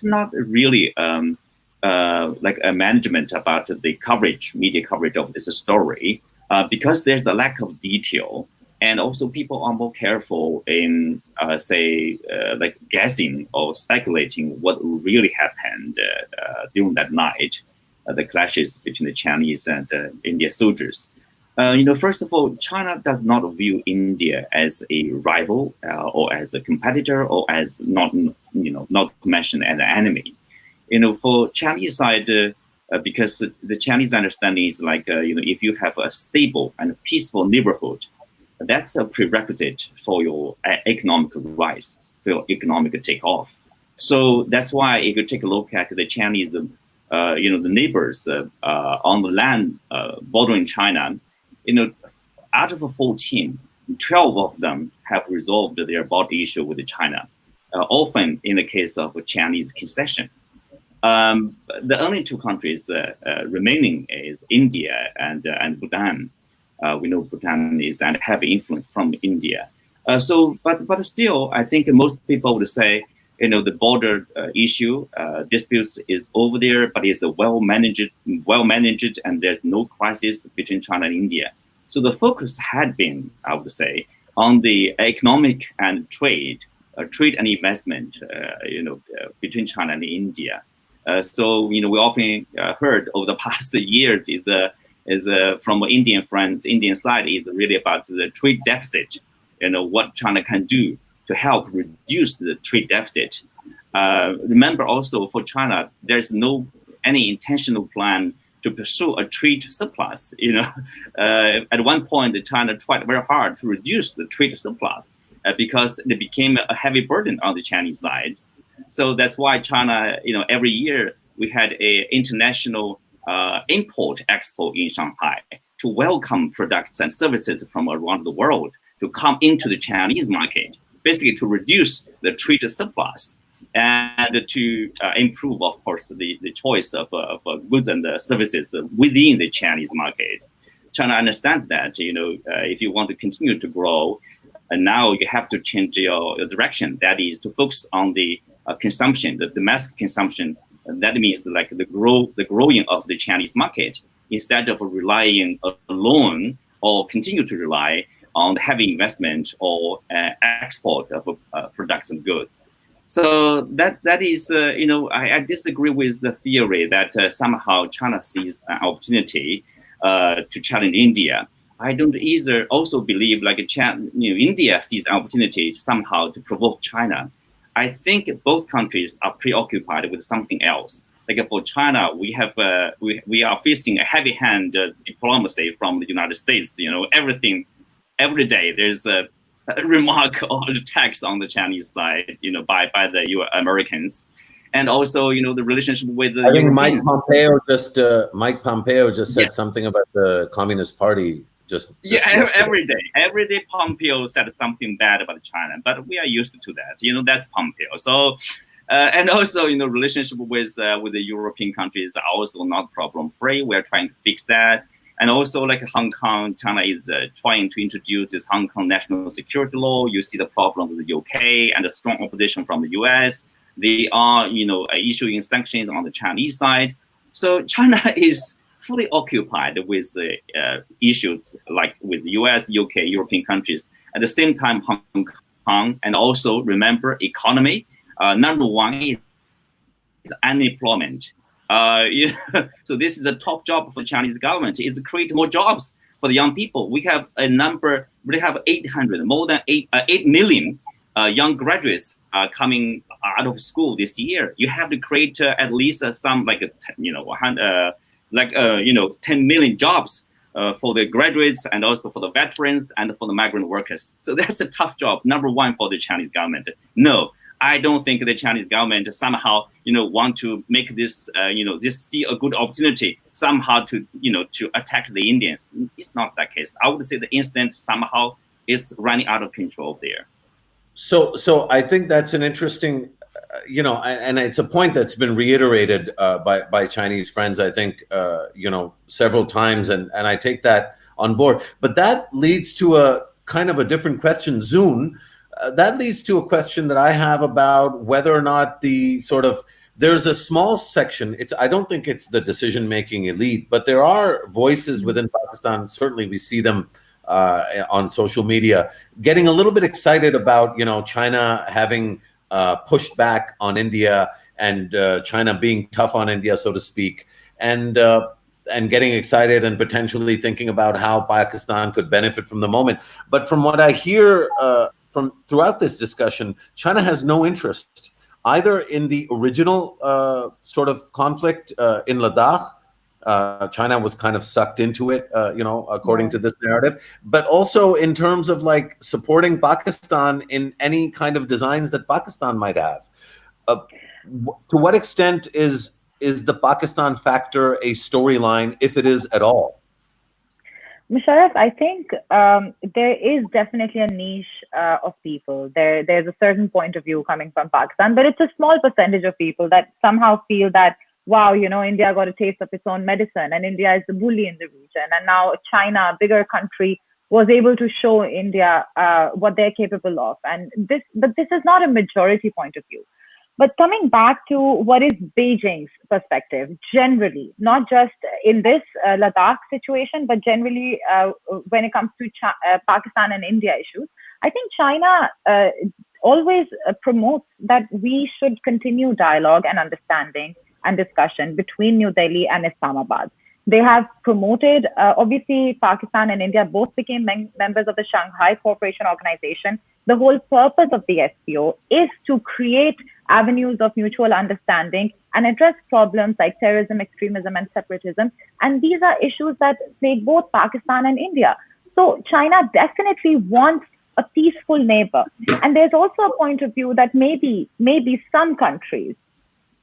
not really like a management about the media coverage of this story, because there's a lack of detail. And also people are more careful in, like guessing or speculating what really happened during that night, the clashes between the Chinese and India soldiers. First of all, China does not view India as a rival or as a competitor or as not to mention as an enemy. For Chinese side, because the Chinese understanding is like, if you have a stable and peaceful neighborhood, that's a prerequisite for your economic rise, for your economic takeoff. So that's why if you take a look at the Chinese, the neighbors on the land bordering China, out of 14, 12 of them have resolved their border issue with China, often in the case of Chinese concession. The only two countries remaining is India and Bhutan. We know Bhutan is under heavy influence from India. But still, I think most people would say, the border issue disputes is over there, but it's well managed, and there's no crisis between China and India. So the focus had been, I would say, on the economic and trade and investment, between China and India. So we often heard over the past years is from Indian friends, Indian side is really about the trade deficit, what China can do to help reduce the trade deficit. Remember also for China, there's no any intentional plan to pursue a trade surplus. At one point, China tried very hard to reduce the trade surplus because it became a heavy burden on the Chinese side. So that's why China, every year we had a international import-export in Shanghai to welcome products and services from around the world to come into the Chinese market, basically to reduce the trade surplus and to improve, of course, the choice of goods and services within the Chinese market. China understands that, if you want to continue to grow, now you have to change your direction. That is to focus on the consumption, the domestic consumption. That means like the growing of the Chinese market, instead of relying alone or continue to rely on heavy investment or export of products and goods. So that is, I disagree with the theory that somehow China sees an opportunity to challenge India. I don't either also believe like India sees an opportunity somehow to provoke China. I think both countries are preoccupied with something else. Like for China, we are facing a heavy-hand diplomacy from the United States. Everything, every day there's a remark or attacks on the Chinese side, by the Americans, and also the relationship with the. I think Mike Pompeo just said something about the Communist Party. Every day Pompeo said something bad about China, but we are used to that. That's Pompeo. So, and also relationship with the European countries are also not problem free. We are trying to fix that, and also like Hong Kong, China is trying to introduce this Hong Kong national security law. You see the problem with the UK and the strong opposition from the US. They are, issuing sanctions on the Chinese side. So China is fully occupied with issues like with the US, UK, European countries. At the same time, Hong Kong, and also remember economy. Number one is unemployment. So this is a top job for the Chinese government, is to create more jobs for the young people. We have more than 8 million young graduates coming out of school this year. You have to create at least 10 million jobs for the graduates and also for the veterans and for the migrant workers. So that's a tough job, number one, for the Chinese government. No, I don't think the Chinese government somehow, want to make this, just see a good opportunity somehow to attack the Indians. It's not that case. I would say the instant somehow is running out of control there. So I think that's an interesting, and it's a point that's been reiterated by Chinese friends, I think, several times, and I take that on board. But that leads to a kind of a different question, Zun. That leads to a question that I have about whether or not there's a small section. I don't think it's the decision-making elite, but there are voices within Pakistan. Certainly, we see them on social media getting a little bit excited about China having pushed back on India and China being tough on India, so to speak, and getting excited and potentially thinking about how Pakistan could benefit from the moment. But from what I hear from throughout this discussion, China has no interest either in the original sort of conflict in Ladakh. China was kind of sucked into it, according to this narrative, but also in terms of like supporting Pakistan in any kind of designs that Pakistan might have. To what extent is the Pakistan factor a storyline, if it is at all? Musharraf, I think there is definitely a niche of people. There's a certain point of view coming from Pakistan, but it's a small percentage of people that somehow feel that, wow, India got a taste of its own medicine, and India is the bully in the region. And now China, a bigger country, was able to show India what they're capable of. But this is not a majority point of view. But coming back to what is Beijing's perspective, generally, not just in this Ladakh situation, but generally when it comes to Pakistan and India issues, I think China always promotes that we should continue dialogue and understanding and discussion between New Delhi and Islamabad. They have promoted, obviously, Pakistan and India both became members of the Shanghai Cooperation Organization. The whole purpose of the SCO is to create avenues of mutual understanding and address problems like terrorism, extremism, and separatism. And these are issues that plague both Pakistan and India. So China definitely wants a peaceful neighbor. And there's also a point of view that maybe some countries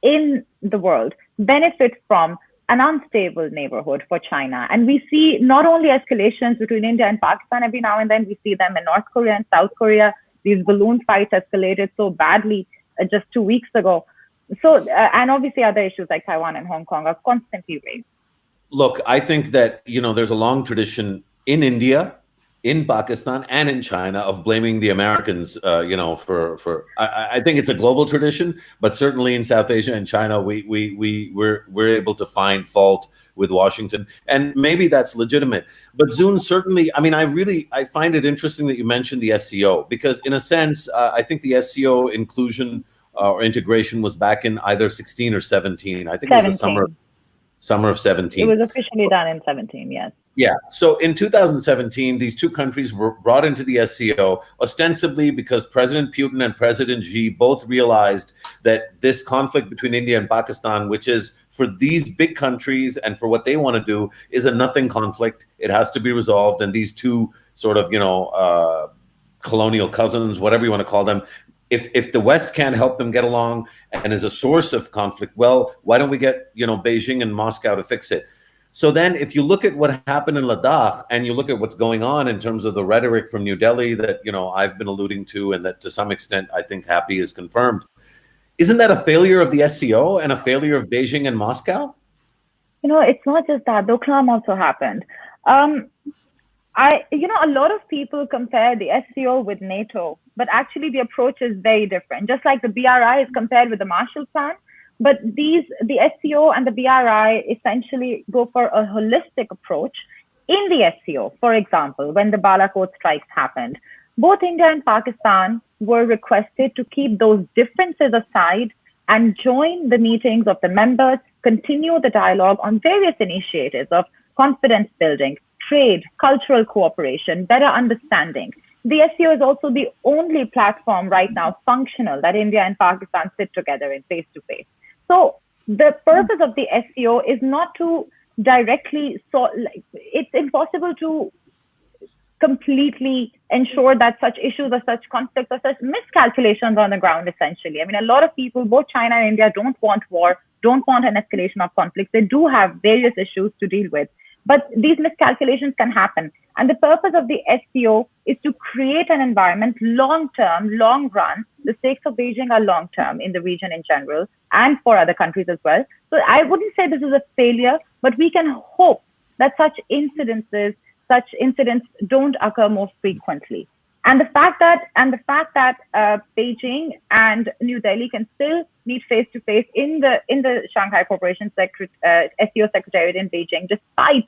in the world benefit from an unstable neighborhood for China. And we see not only escalations between India and Pakistan every now and then, we see them in North Korea and South Korea. These balloon fights escalated so badly just 2 weeks ago. So, and obviously other issues like Taiwan and Hong Kong are constantly raised. Look, I think that, there's a long tradition in India, in Pakistan, and in China of blaming the Americans, I think it's a global tradition, but certainly in South Asia and China, we're able to find fault with Washington, and maybe that's legitimate. But Zun, certainly, I find it interesting that you mentioned the SCO, because in a sense, I think the SCO inclusion or integration was back in either 16 or 17. I think it was the summer of 17. It was officially done in 17, yes. Yeah. So in 2017, these two countries were brought into the SCO ostensibly because President Putin and President Xi both realized that this conflict between India and Pakistan, which is for these big countries and for what they want to do, is a nothing conflict. It has to be resolved. And these two sort of, colonial cousins, whatever you want to call them, if the West can't help them get along and is a source of conflict, well, why don't we get, Beijing and Moscow to fix it? So then if you look at what happened in Ladakh and you look at what's going on in terms of the rhetoric from New Delhi that, I've been alluding to, and that to some extent, I think Happy is confirmed, isn't that a failure of the SCO and a failure of Beijing and Moscow? It's not just that. Doklam also happened. A lot of people compare the SCO with NATO but actually the approach is very different. Just like the BRI is compared with the Marshall Plan, but the SCO and the BRI essentially go for a holistic approach. In the SCO, for example, when the Balakot strikes happened, both India and Pakistan were requested to keep those differences aside and join the meetings of the members, continue the dialogue on various initiatives of confidence building, trade, cultural cooperation, better understanding. The SCO is also the only platform right now functional that India and Pakistan sit together in face-to-face. So the purpose of the SCO is not to directly, it's impossible to completely ensure that such issues or such conflicts or such miscalculations on the ground, essentially. I mean, a lot of people, both China and India, don't want war, don't want an escalation of conflicts. They do have various issues to deal with, but these miscalculations can happen. And the purpose of the SCO is to create an environment long-term, long-run. The stakes of Beijing are long-term in the region in general and for other countries as well. So I wouldn't say this is a failure, but we can hope that such incidents don't occur more frequently. And the fact that Beijing and New Delhi can still meet face to face in the Shanghai Cooperation SCO Secretariat in Beijing, despite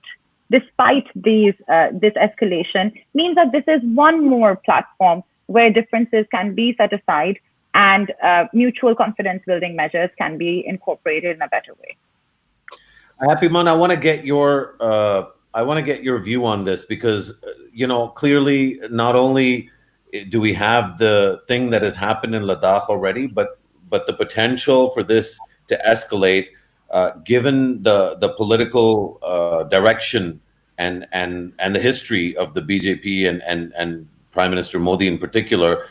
this escalation, means that this is one more platform where differences can be set aside and mutual confidence building measures can be incorporated in a better way. Happy Man, I want to get your view on this, because clearly not only do we have the thing that has happened in Ladakh already, but the potential for this to escalate, given the political direction and the history of the BJP and Prime Minister Modi in particular,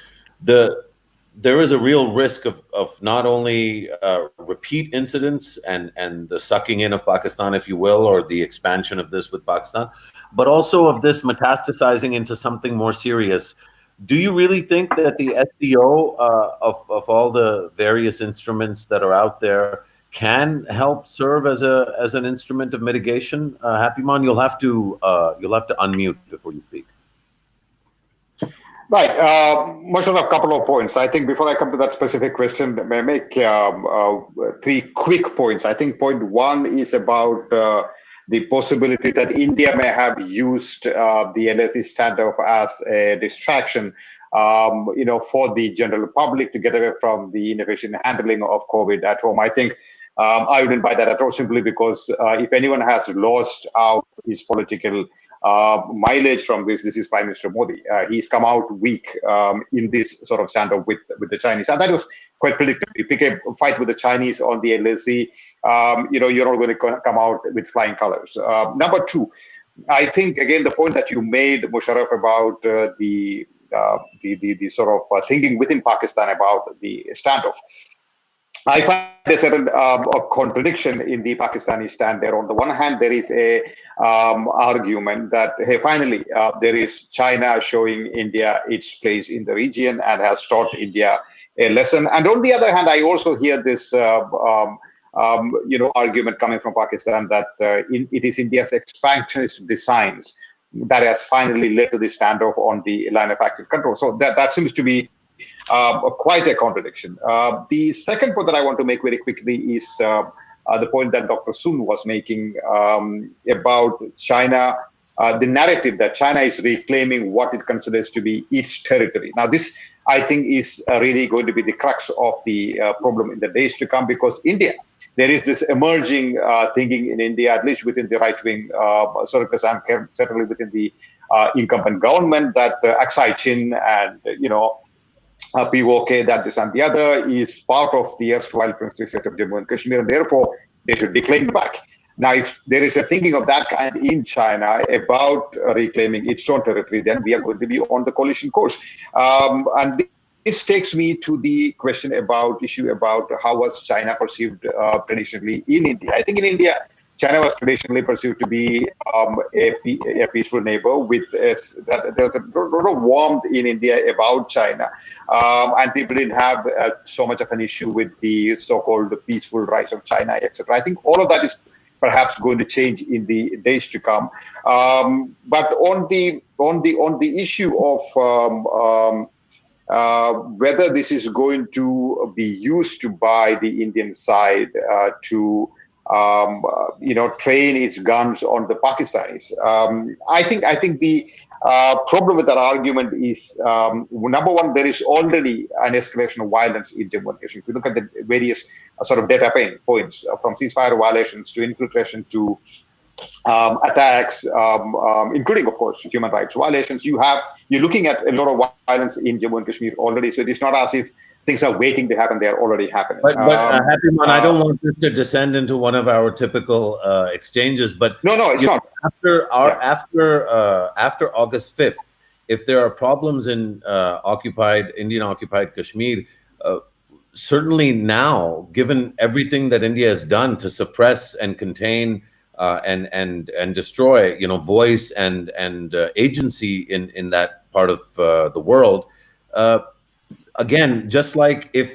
there is a real risk of not only repeat incidents and the sucking in of Pakistan, if you will, or the expansion of this with Pakistan, but also of this metastasizing into something more serious. Do you really think that the SCO of all the various instruments that are out there can help serve as an instrument of mitigation? Happy Man, you'll have to unmute before you speak. Right. Musharraf, a couple of points. I think before I come to that specific question, may I make 3 quick points. I think point 1 is about the possibility that India may have used the LSE standoff as a distraction, for the general public to get away from the inefficient handling of COVID at home. I think I wouldn't buy that at all, simply because if anyone has lost out his political mileage from this is Prime Minister Modi. He's come out weak in this sort of standoff with the Chinese, and that was quite predictable. If you pick a fight with the Chinese on the LSE, you're not going to come out with flying colors. Number 2, I think again the point that you made, Musharraf, about the sort of thinking within Pakistan about the standoff. I find a certain contradiction in the Pakistani stand there. On the one hand, there is a argument that, hey, finally, there is China showing India its place in the region and has taught India a lesson. And on the other hand, I also hear this, argument coming from Pakistan that it is India's expansionist designs that has finally led to the standoff on the line of active control. So that seems to be quite a contradiction. The second point that I want to make very quickly is the point that Dr. Sun was making about China, the narrative that China is reclaiming what it considers to be its territory. Now, this, I think, is really going to be the crux of the problem in the days to come, because India, there is this emerging thinking in India, at least within the right-wing circus and certainly within the incumbent government, that Aksai Chin and, POK, that this and the other, is part of the erstwhile princely state of Jammu and Kashmir, and therefore they should declaim back. Now, if there is a thinking of that kind in China about reclaiming its own territory, then we are going to be on the collision course. And this takes me to the issue about how was China perceived traditionally in India. I think in India, China was traditionally perceived to be a peaceful neighbor with there's a lot of warmth in India about China, and people didn't have so much of an issue with the so-called peaceful rise of China, etc. I think all of that is perhaps going to change in the days to come. But on the issue of whether this is going to be used by the Indian side to train its guns on the Pakistanis. I think the problem with that argument is, number one, there is already an escalation of violence in Jammu and Kashmir. If you look at the various sort of data points, from ceasefire violations to infiltration to attacks, including, of course, human rights violations, you're looking at a lot of violence in Jammu and Kashmir already. So it is not as if things are waiting to happen; they're already happening. But Happy Man, I don't want this to descend into one of our typical exchanges. But no, it's not. After August 5th, if there are problems in Indian occupied Kashmir, certainly now, given everything that India has done to suppress and contain and destroy, voice and agency in that part of the world. Again, just like if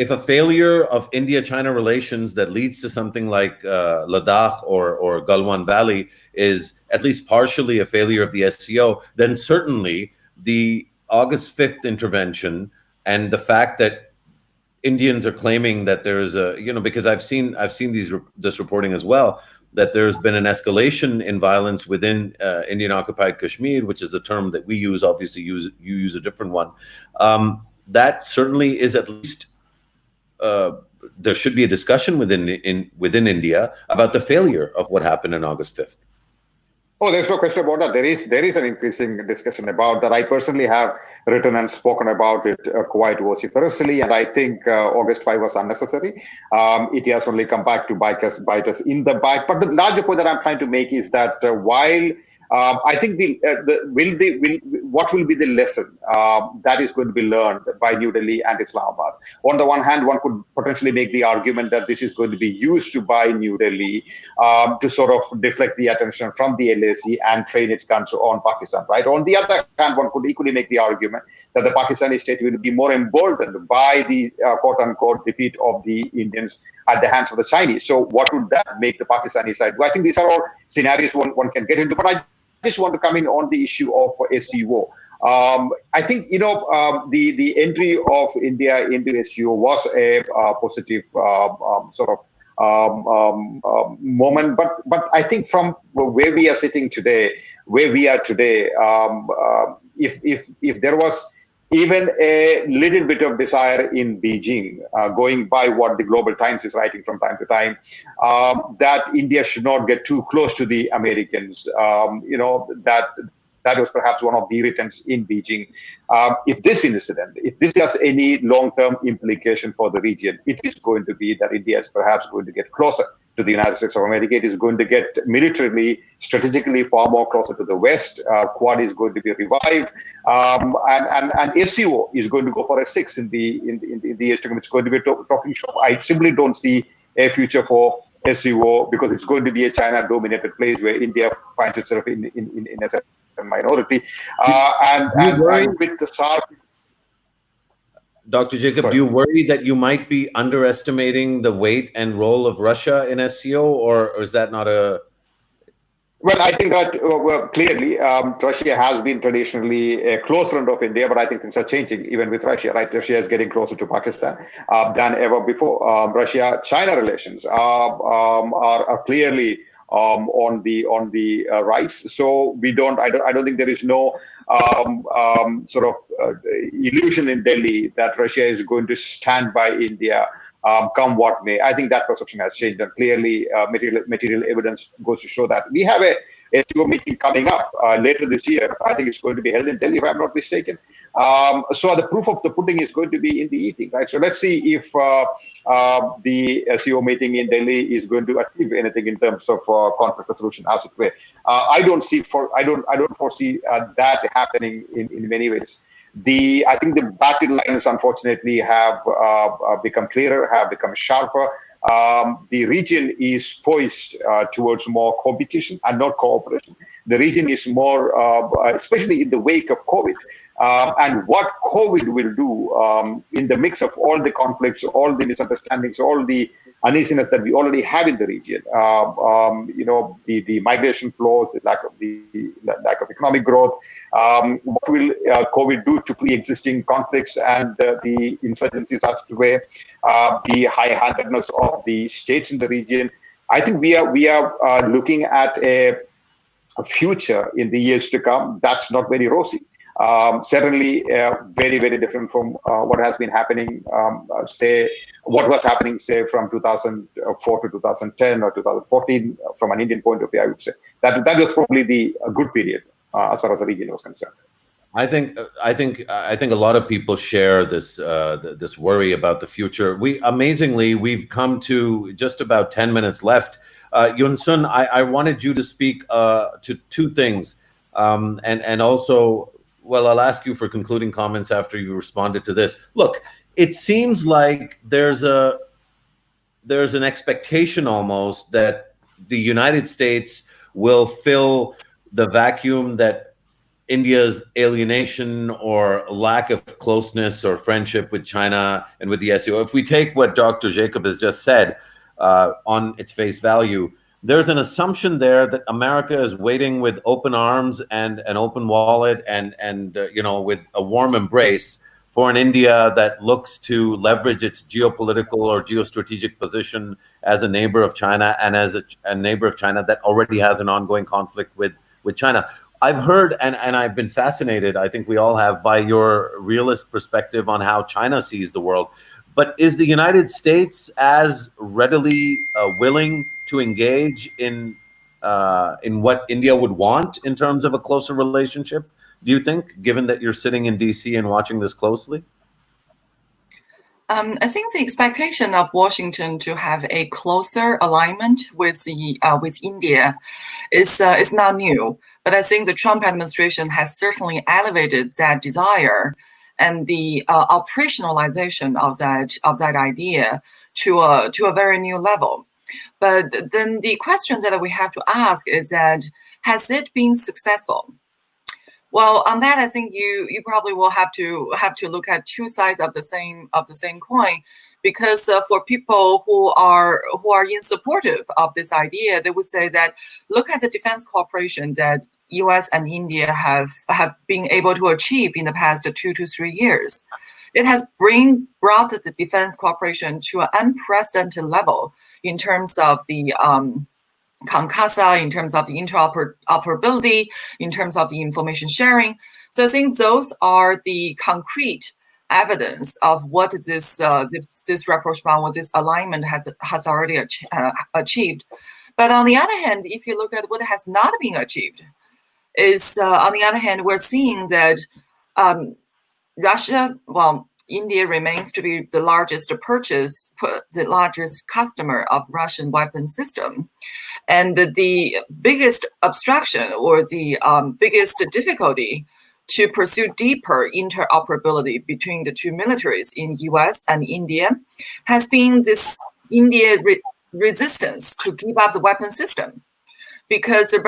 a failure of India-China relations that leads to something like Ladakh or Galwan Valley is at least partially a failure of the SCO, then certainly the August 5th intervention and the fact that Indians are claiming that there is because I've seen this reporting as well, that there's been an escalation in violence within Indian-occupied Kashmir, which is the term that we use. Obviously, you use a different one. That certainly is at least there should be a discussion within India about the failure of what happened on August 5th. Oh, there's no question about that. There is an increasing discussion about that. I personally have written and spoken about it quite vociferously, and I think August 5 was unnecessary. It has only come back to bite us in the back. But the larger point that I'm trying to make is that while I think what will be the lesson that is going to be learned by New Delhi and Islamabad? On the one hand, one could potentially make the argument that this is going to be used by New Delhi to sort of deflect the attention from the LAC and train its guns on Pakistan, right? On the other hand, one could equally make the argument that the Pakistani state will be more emboldened by the quote-unquote defeat of the Indians at the hands of the Chinese. So what would that make the Pakistani side? Well, I think these are all scenarios one can get into, but I just want to come in on the issue of SCO. I think, the entry of India into SCO was a positive sort of moment. But I think from where we are sitting today, if there was even a little bit of desire in Beijing, going by what the Global Times is writing from time to time, that India should not get too close to the Americans. That was perhaps one of the irritants in Beijing. If this has any long-term implication for the region, it is going to be that India is perhaps going to get closer to the United States of America. It is going to get militarily, strategically far more closer to the West. Quad is going to be revived, and SCO is going to go for a 6 in the SCO. It's going to be talking shop. I simply don't see a future for SCO because it's going to be a China-dominated place where India finds itself in a certain minority. And with the SARC. Dr. Jacob, do you worry that you might be underestimating the weight and role of Russia in SCO, or is that not a... Well, I think that clearly Russia has been traditionally a close friend of India, but I think things are changing even with Russia, right? Russia is getting closer to Pakistan than ever before. Russia-China relations are clearly on the rise. So I don't think there is no sort of illusion in Delhi that Russia is going to stand by India come what may. I think that perception has changed, and clearly material evidence goes to show that. We have a SCO meeting coming up later this year. I think it's going to be held in Delhi, if I'm not mistaken. So the proof of the pudding is going to be in the eating, right? So let's see if the SCO meeting in Delhi is going to achieve anything in terms of conflict resolution, as it were. I don't foresee that happening in many ways. I think the battle lines, unfortunately, have become clearer, have become sharper. The region is poised towards more competition and not cooperation. The region is more, especially in the wake of COVID, and what COVID will do in the mix of all the conflicts, all the misunderstandings, all the uneasiness that we already have in the region. The migration flows, the lack of economic growth. What will COVID do to pre-existing conflicts and the insurgencies underway? The high-handedness of the states in the region. I think we are looking at a future in the years to come that's not very rosy. Certainly very, very different from what has been happening, what was happening, say, from 2004 to 2010 or 2014, from an Indian point of view, I would say. That was probably a good period as far as the region was concerned. I think a lot of people share this this worry about the future. We've come to just about 10 minutes left. Yun Sun, I wanted you to speak to two things, and also, well, I'll ask you for concluding comments after you responded to this. Look, it seems like there's an expectation almost that the United States will fill the vacuum that India's alienation or lack of closeness or friendship with China and with the SCO. If we take what Dr. Jacob has just said on its face value, there's an assumption there that America is waiting with open arms and an open wallet and with a warm embrace for an India that looks to leverage its geopolitical or geostrategic position as a neighbor of China and as a neighbor of China that already has an ongoing conflict with China. I've heard and I've been fascinated, I think we all have, by your realist perspective on how China sees the world. But is the United States as readily willing to engage in what India would want in terms of a closer relationship, do you think, given that you're sitting in DC and watching this closely? I think the expectation of Washington to have a closer alignment with India is not new. But I think the Trump administration has certainly elevated that desire and the operationalization of that idea to a very new level. But then the question that we have to ask is that, has it been successful? Well, on that, I think you probably will have to look at two sides of the same coin, because for people who are in supportive of this idea, they would say that look at the defense cooperation that U.S. and India have been able to achieve in the past 2 to 3 years. It has brought the defense cooperation to an unprecedented level in terms of the CONCASA, in terms of the interoperability, in terms of the information sharing. So I think those are the concrete evidence of what this rapprochement, what this alignment has already achieved. But on the other hand, if you look at what has not been achieved, is on the other hand, we're seeing that India remains to be the largest customer of Russian weapon system. And the biggest obstruction or the biggest difficulty to pursue deeper interoperability between the two militaries in US and India has been this India resistance to give up the weapon system. Because the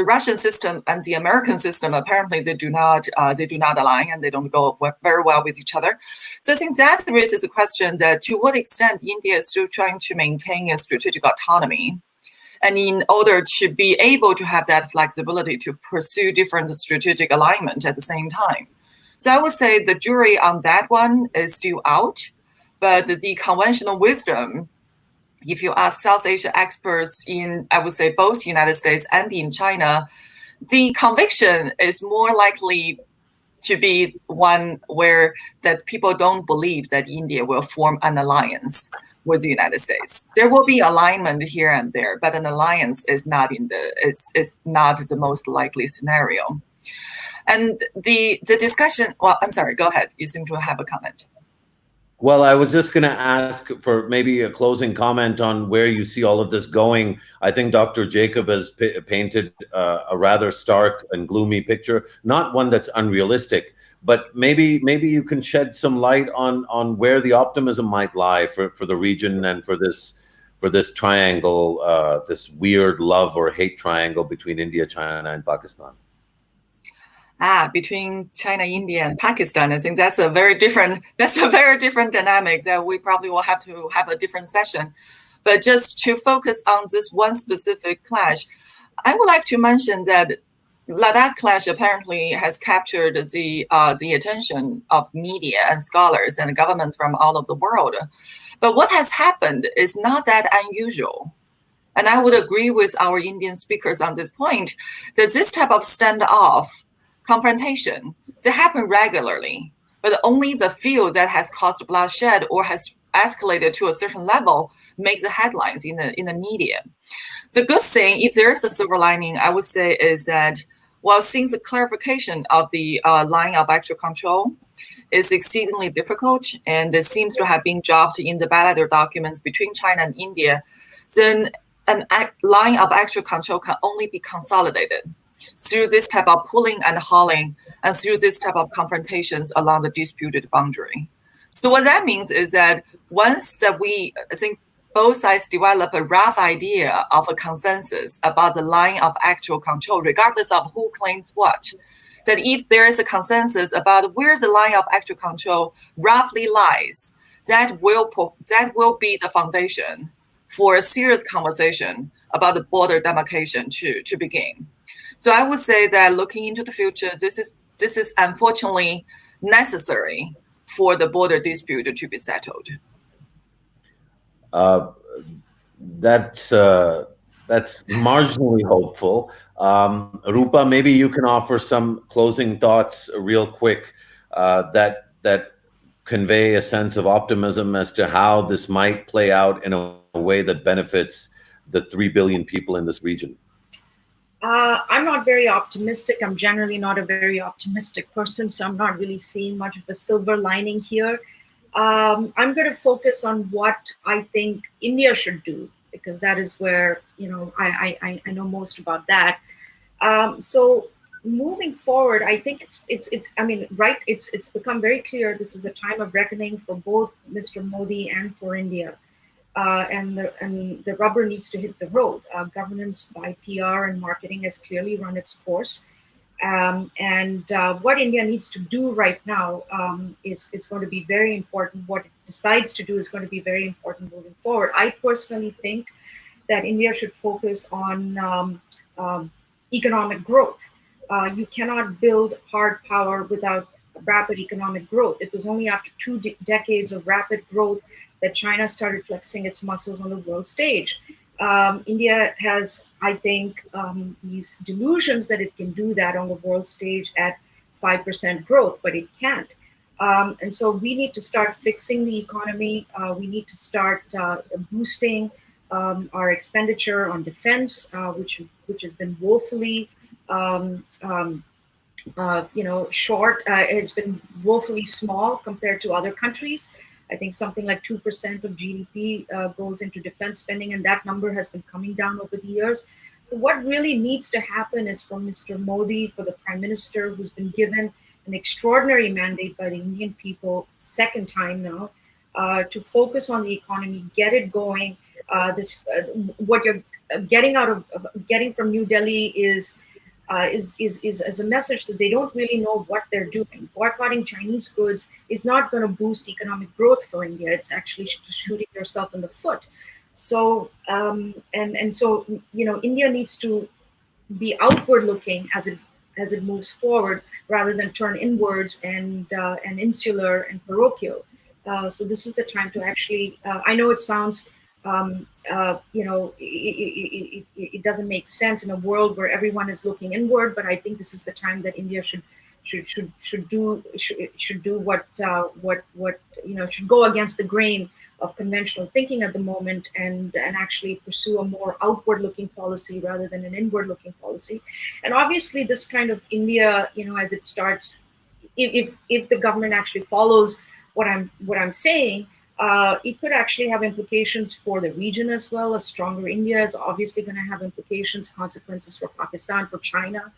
Russian system and the American system, apparently they do not align and they don't go very well with each other. So I think that raises a question that to what extent India is still trying to maintain a strategic autonomy, and in order to be able to have that flexibility to pursue different strategic alignment at the same time. So I would say the jury on that one is still out, but the conventional wisdom, if you ask South Asia experts in, I would say, both United States and in China, the conviction is more likely to be one where that people don't believe that India will form an alliance with the United States. There will be alignment here and there, but an alliance is not not the most likely scenario. And the discussion, well, I'm sorry, go ahead. You seem to have a comment. Well, I was just going to ask for maybe a closing comment on where you see all of this going. I think Dr. Jacob has painted a rather stark and gloomy picture, not one that's unrealistic, but maybe you can shed some light on where the optimism might lie for the region and for this triangle, this weird love or hate triangle between India, China, and Pakistan. Between China, India, and Pakistan, I think that's a very different dynamic that we probably will have to have a different session. But just to focus on this one specific clash, I would like to mention that Ladakh clash apparently has captured the attention of media and scholars and governments from all over the world. But what has happened is not that unusual. And I would agree with our Indian speakers on this point, that this type of standoff, confrontation, they happen regularly, but only the field that has caused bloodshed or has escalated to a certain level makes the headlines in the media. The good thing, if there is a silver lining, I would say is that while since the clarification of the line of actual control is exceedingly difficult and it seems to have been dropped in the bilateral documents between China and India, then a line of actual control can only be consolidated through this type of pulling and hauling and through this type of confrontations along the disputed boundary. So what that means is that once that I think both sides develop a rough idea of a consensus about the line of actual control, regardless of who claims what, that if there is a consensus about where the line of actual control roughly lies, that will be the foundation for a serious conversation about the border demarcation to begin. So I would say that looking into the future, this is unfortunately necessary for the border dispute to be settled. That's marginally hopeful. Rupa, maybe you can offer some closing thoughts real quick that convey a sense of optimism as to how this might play out in a way that benefits the 3 billion people in this region. I'm not very optimistic. I'm generally not a very optimistic person, so I'm not really seeing much of a silver lining here. I'm going to focus on what I think India should do, because that is where, I know most about that. So moving forward, I think it's become very clear this is a time of reckoning for both Mr. Modi and for India. And the rubber needs to hit the road. Governance by PR and marketing has clearly run its course. What India needs to do right now, it's going to be very important. What it decides to do is going to be very important moving forward. I personally think that India should focus on economic growth. You cannot build hard power without rapid economic growth. It was only after 2 decades of rapid growth that China started flexing its muscles on the world stage. India has, I think, these delusions that it can do that on the world stage at 5% growth, but it can't. And so we need to start fixing the economy. We need to start boosting our expenditure on defense, which has been woefully short. It's been woefully small compared to other countries. I think something like 2% of GDP goes into defense spending, and that number has been coming down over the years. So what really needs to happen is for Mr. Modi, for the Prime Minister, who's been given an extraordinary mandate by the Indian people, second time now, to focus on the economy, get it going. What you're getting from New Delhi is a message that they don't really know what they're doing. Boycotting Chinese goods is not going to boost economic growth for India. It's actually shooting yourself in the foot. So India needs to be outward looking as it moves forward, rather than turn inwards and insular and parochial. So this is the time to actually. I know it sounds. It doesn't make sense in a world where everyone is looking inward, but I think this is the time that India should do what should go against the grain of conventional thinking at the moment, and actually pursue a more outward looking policy rather than an inward looking policy. And obviously this kind of India, as it starts, if the government actually follows what I'm saying, it could actually have implications for the region as well. A stronger India is obviously going to have consequences for Pakistan, for China.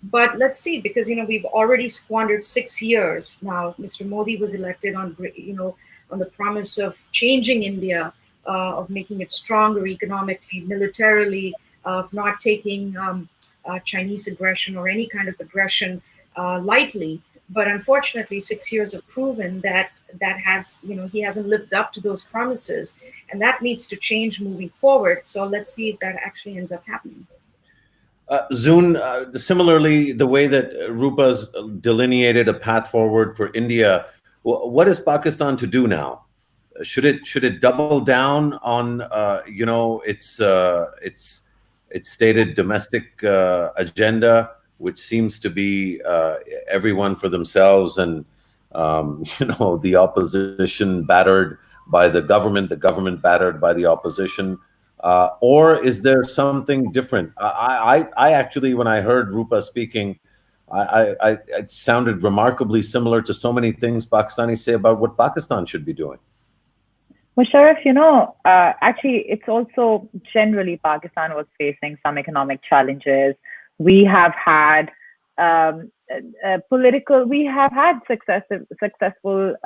But let's see, because we've already squandered 6 years now. Mr. Modi was elected on the promise of changing India, of making it stronger economically, militarily, of not taking Chinese aggression or any kind of aggression lightly. But unfortunately, 6 years have proven that he hasn't lived up to those promises, and that needs to change moving forward. So let's see if that actually ends up happening. Zoon, similarly, the way that Rupa's delineated a path forward for India, what is Pakistan to do now? Should it double down on its stated domestic agenda, which seems to be everyone for themselves, and the opposition battered by the government battered by the opposition? Or is there something different? I actually, when I heard Rupa speaking, it sounded remarkably similar to so many things Pakistanis say about what Pakistan should be doing. Musharraf, actually, it's also generally Pakistan was facing some economic challenges. We have had successful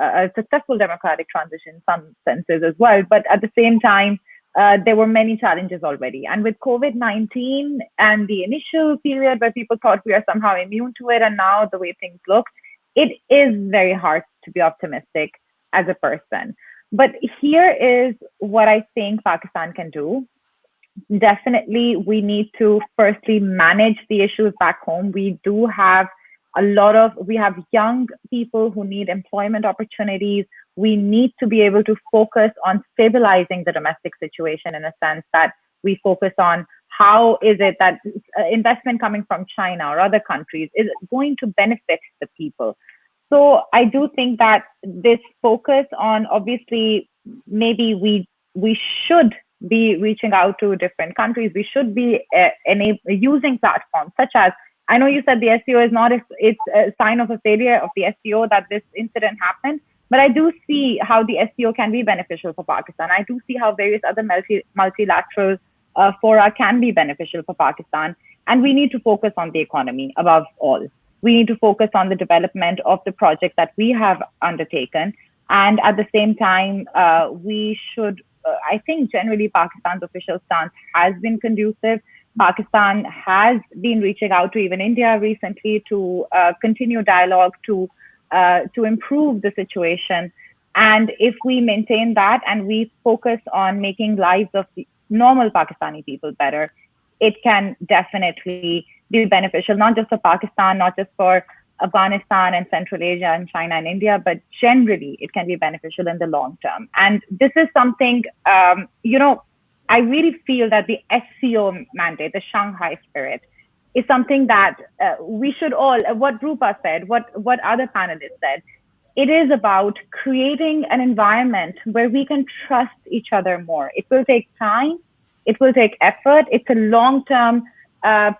democratic transition in some senses as well. But at the same time, there were many challenges already. And with COVID-19 and the initial period where people thought we are somehow immune to it, and now the way things look, it is very hard to be optimistic as a person. But here is what I think Pakistan can do. Definitely, we need to firstly manage the issues back home. We do have we have young people who need employment opportunities. We need to be able to focus on stabilizing the domestic situation in a sense that we focus on how is it that investment coming from China or other countries is going to benefit the people. So I do think that this focus on, obviously, maybe we should be reaching out to different countries. We should be using platforms such as, I know you said the SCO is not it's a sign of a failure of the SCO that this incident happened, but I do see how the SCO can be beneficial for Pakistan. I do see how various other multilateral fora can be beneficial for Pakistan. And we need to focus on the economy above all. We need to focus on the development of the project that we have undertaken. And at the same time, we should, I think generally Pakistan's official stance has been conducive. Pakistan has been reaching out to even India recently to continue dialogue to improve the situation. And if we maintain that and we focus on making lives of the normal Pakistani people better, it can definitely be beneficial, not just for Pakistan, not just for Afghanistan and Central Asia and China and India, but generally it can be beneficial in the long term. And this is something, I really feel that the SCO mandate, the Shanghai spirit, is something that we should all, what Rupa said, what other panelists said, it is about creating an environment where we can trust each other more. It will take time. It will take effort. It's a long-term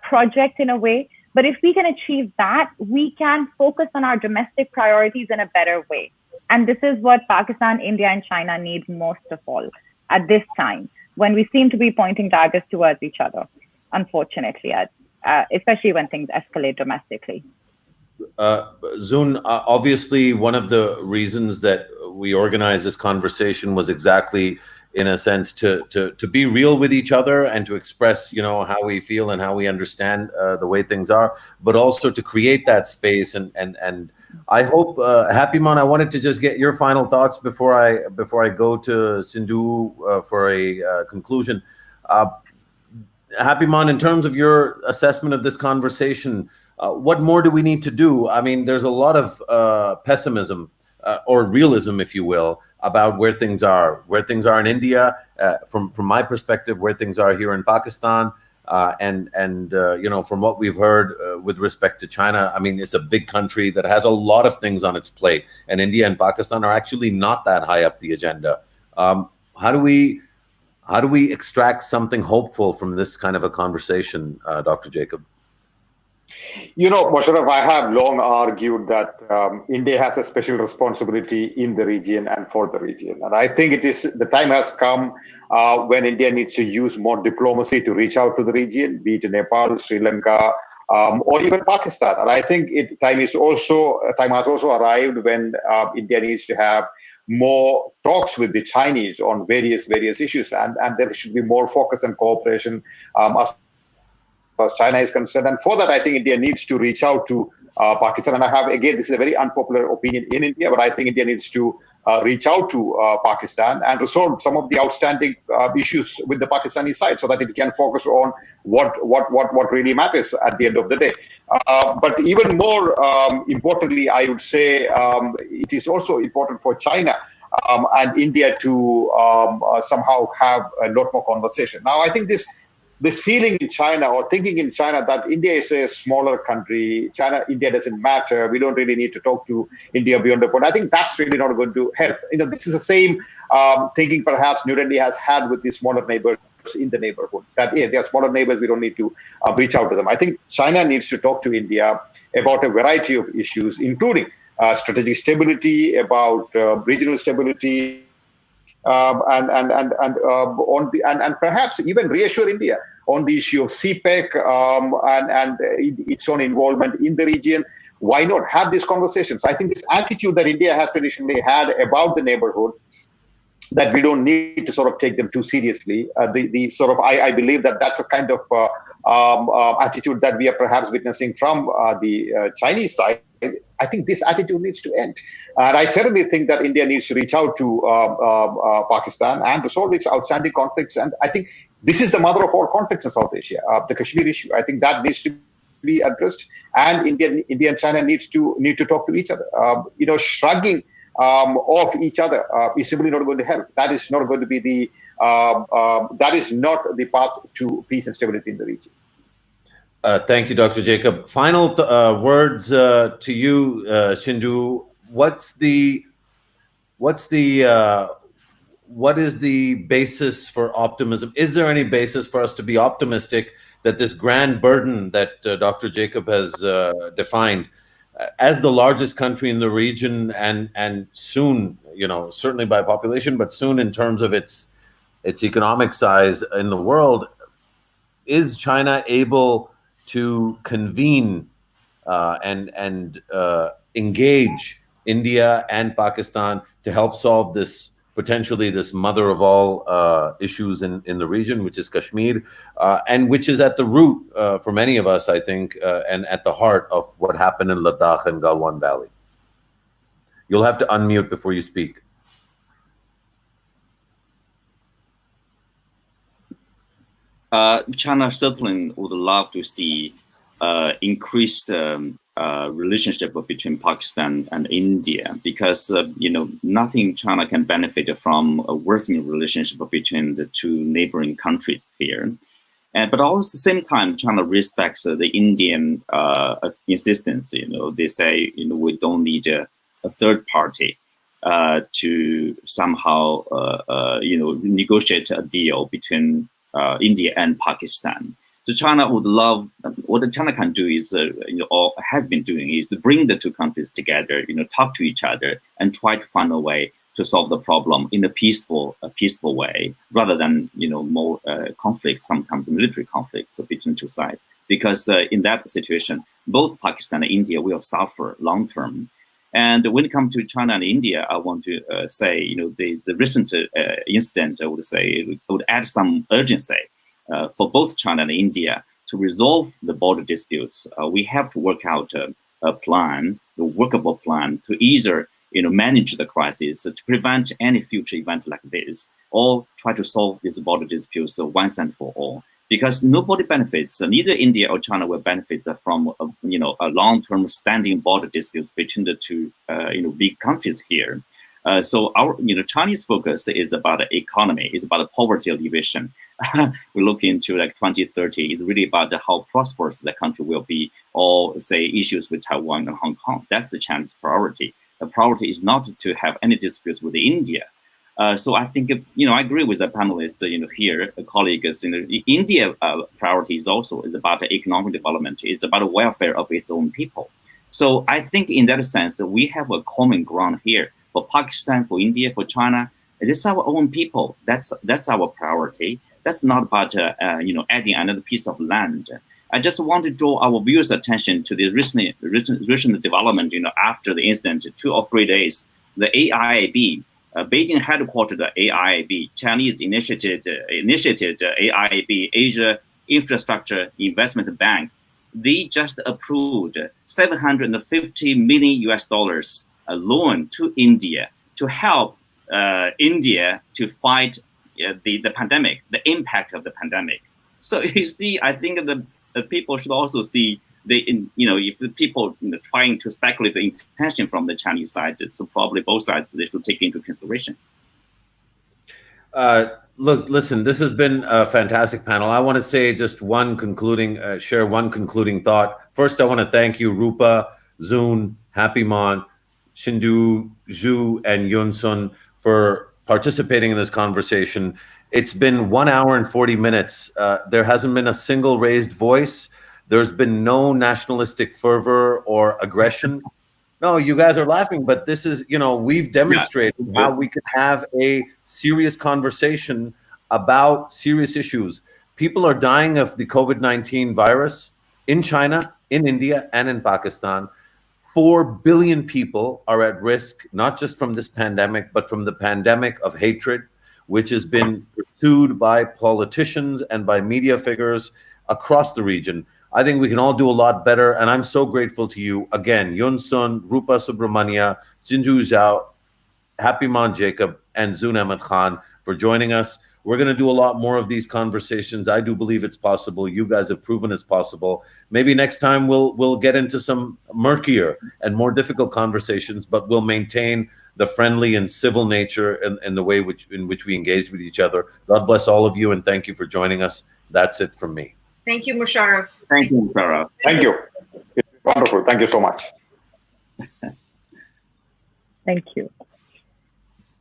project in a way. But if we can achieve that, we can focus on our domestic priorities in a better way. And this is what Pakistan, India, and China need most of all at this time, when we seem to be pointing daggers towards each other, unfortunately, especially when things escalate domestically. Zoon, obviously, one of the reasons that we organized this conversation was exactly, in a sense, to be real with each other and to express, how we feel and how we understand the way things are, but also to create that space. And I hope, Happyman, I wanted to just get your final thoughts before I go to Sindhu for a conclusion. Happyman, in terms of your assessment of this conversation, what more do we need to do? I mean, there's a lot of pessimism or realism, if you will, about where things are in India, from my perspective, where things are here in Pakistan, and from what we've heard with respect to China. I mean, it's a big country that has a lot of things on its plate, and India and Pakistan are actually not that high up the agenda. How do we extract something hopeful from this kind of a conversation, Dr. Jacob? Musharraf, I have long argued that India has a special responsibility in the region and for the region. And I think the time has come when India needs to use more diplomacy to reach out to the region, be it Nepal, Sri Lanka, or even Pakistan. And I think time has also arrived when India needs to have more talks with the Chinese on various issues, and there should be more focus and cooperation as as China is concerned. And for that, I think India needs to reach out to Pakistan. And I have, again, this is a very unpopular opinion in India, but I think India needs to reach out to Pakistan and resolve some of the outstanding issues with the Pakistani side so that it can focus on what really matters at the end of the day. But even more importantly, I would say it is also important for China and India to somehow have a lot more conversation. Now, I think this feeling in China or thinking in China that India is a smaller country, India doesn't matter, we don't really need to talk to India beyond the point. I think that's really not going to help. This is the same thinking perhaps New Delhi has had with the smaller neighbors in the neighborhood, that they are smaller neighbors, we don't need to reach out to them. I think China needs to talk to India about a variety of issues, including strategic stability, about regional stability, and perhaps even reassure India on the issue of CPEC and its own involvement in the region. Why not have these conversations? I think this attitude that India has traditionally had about the neighborhood, that we don't need to sort of take them too seriously. I believe that that's a kind of attitude that we are perhaps witnessing from the Chinese side. I think this attitude needs to end. And I certainly think that India needs to reach out to Pakistan and resolve its outstanding conflicts. And I think this is the mother of all conflicts in South Asia, the Kashmir issue. I think that needs to be addressed. And India and China need to talk to each other. Shrugging off each other is simply not going to help. That is not going to be that is not the path to peace and stability in the region. Thank you, Dr. Jacob. Final words to you, Shindu. What is the basis for optimism? Is there any basis for us to be optimistic that this grand burden that Dr. Jacob has defined, as the largest country in the region and soon, certainly by population, but soon in terms of its economic size in the world, is China able to convene and engage India and Pakistan to help solve potentially this mother of all issues in the region, which is Kashmir, and which is at the root for many of us, I think, and at the heart of what happened in Ladakh and Galwan Valley? You'll have to unmute before you speak. China certainly would love to see increased relationship between Pakistan and India, because nothing China can benefit from a worsening relationship between the two neighboring countries here. But also at the same time, China respects the Indian insistence. They say we don't need a third party to somehow negotiate a deal between India and Pakistan. So China would love, what China can do is, or has been doing, is to bring the two countries together, talk to each other and try to find a way to solve the problem in a peaceful way, rather than, more conflicts, sometimes military conflicts between two sides. Because in that situation, both Pakistan and India will suffer long term. And when it comes to China and India, I want to say, the recent incident, I would add some urgency for both China and India to resolve the border disputes. We have to work out a plan, a workable plan, to either manage the crisis, to prevent any future event like this, or try to solve these border disputes once and for all. Because nobody benefits, neither India or China will benefit from a long-term standing border disputes between the two big countries here. So our Chinese focus is about the economy, is about poverty alleviation. We look into 2030 is really about how prosperous the country will be, or say issues with Taiwan and Hong Kong. That's the Chinese priority. The priority is not to have any disputes with India. So I think, I agree with the panelists, here, colleagues, India priority is about economic development. It's about the welfare of its own people. So I think in that sense, we have a common ground here. For Pakistan, for India, for China, it is our own people. That's our priority. That's not about, adding another piece of land. I just want to draw our viewers' attention to the recent development, after the incident, 2 or 3 days, the AIIB, Beijing headquartered AIIB, Chinese initiated AIIB Asia Infrastructure Investment Bank, they just approved $750 million a loan to India to help India to fight the pandemic, the impact of the pandemic. So you see, I think the people should also see if the people trying to speculate the intention from the Chinese side, so probably both sides they should take into consideration. Look, listen, this has been a fantastic panel. I want to say just share one concluding thought. First, I want to thank you, Rupa, Zun, Happy Mon, Shinju, Zhu, and Yun Sun for participating in this conversation. It's been 1 hour and 40 minutes. There hasn't been a single raised voice. There's been no nationalistic fervor or aggression. No, you guys are laughing, but this is, we've demonstrated how we can have a serious conversation about serious issues. People are dying of the COVID-19 virus in China, in India, and in Pakistan. 4 billion people are at risk, not just from this pandemic, but from the pandemic of hatred, which has been pursued by politicians and by media figures across the region. I think we can all do a lot better, and I'm so grateful to you. Again, Yun Sun, Rupa Subramania, Jinju Zhao, Happy Mon Jacob, and Zun Ahmed Khan for joining us. We're going to do a lot more of these conversations. I do believe it's possible. You guys have proven it's possible. Maybe next time we'll get into some murkier and more difficult conversations, but we'll maintain the friendly and civil nature and the way in which we engage with each other. God bless all of you, and thank you for joining us. That's it from me. Thank you, Musharraf. Thank you, Musharraf. Thank you. It's wonderful. Thank you so much. Thank you.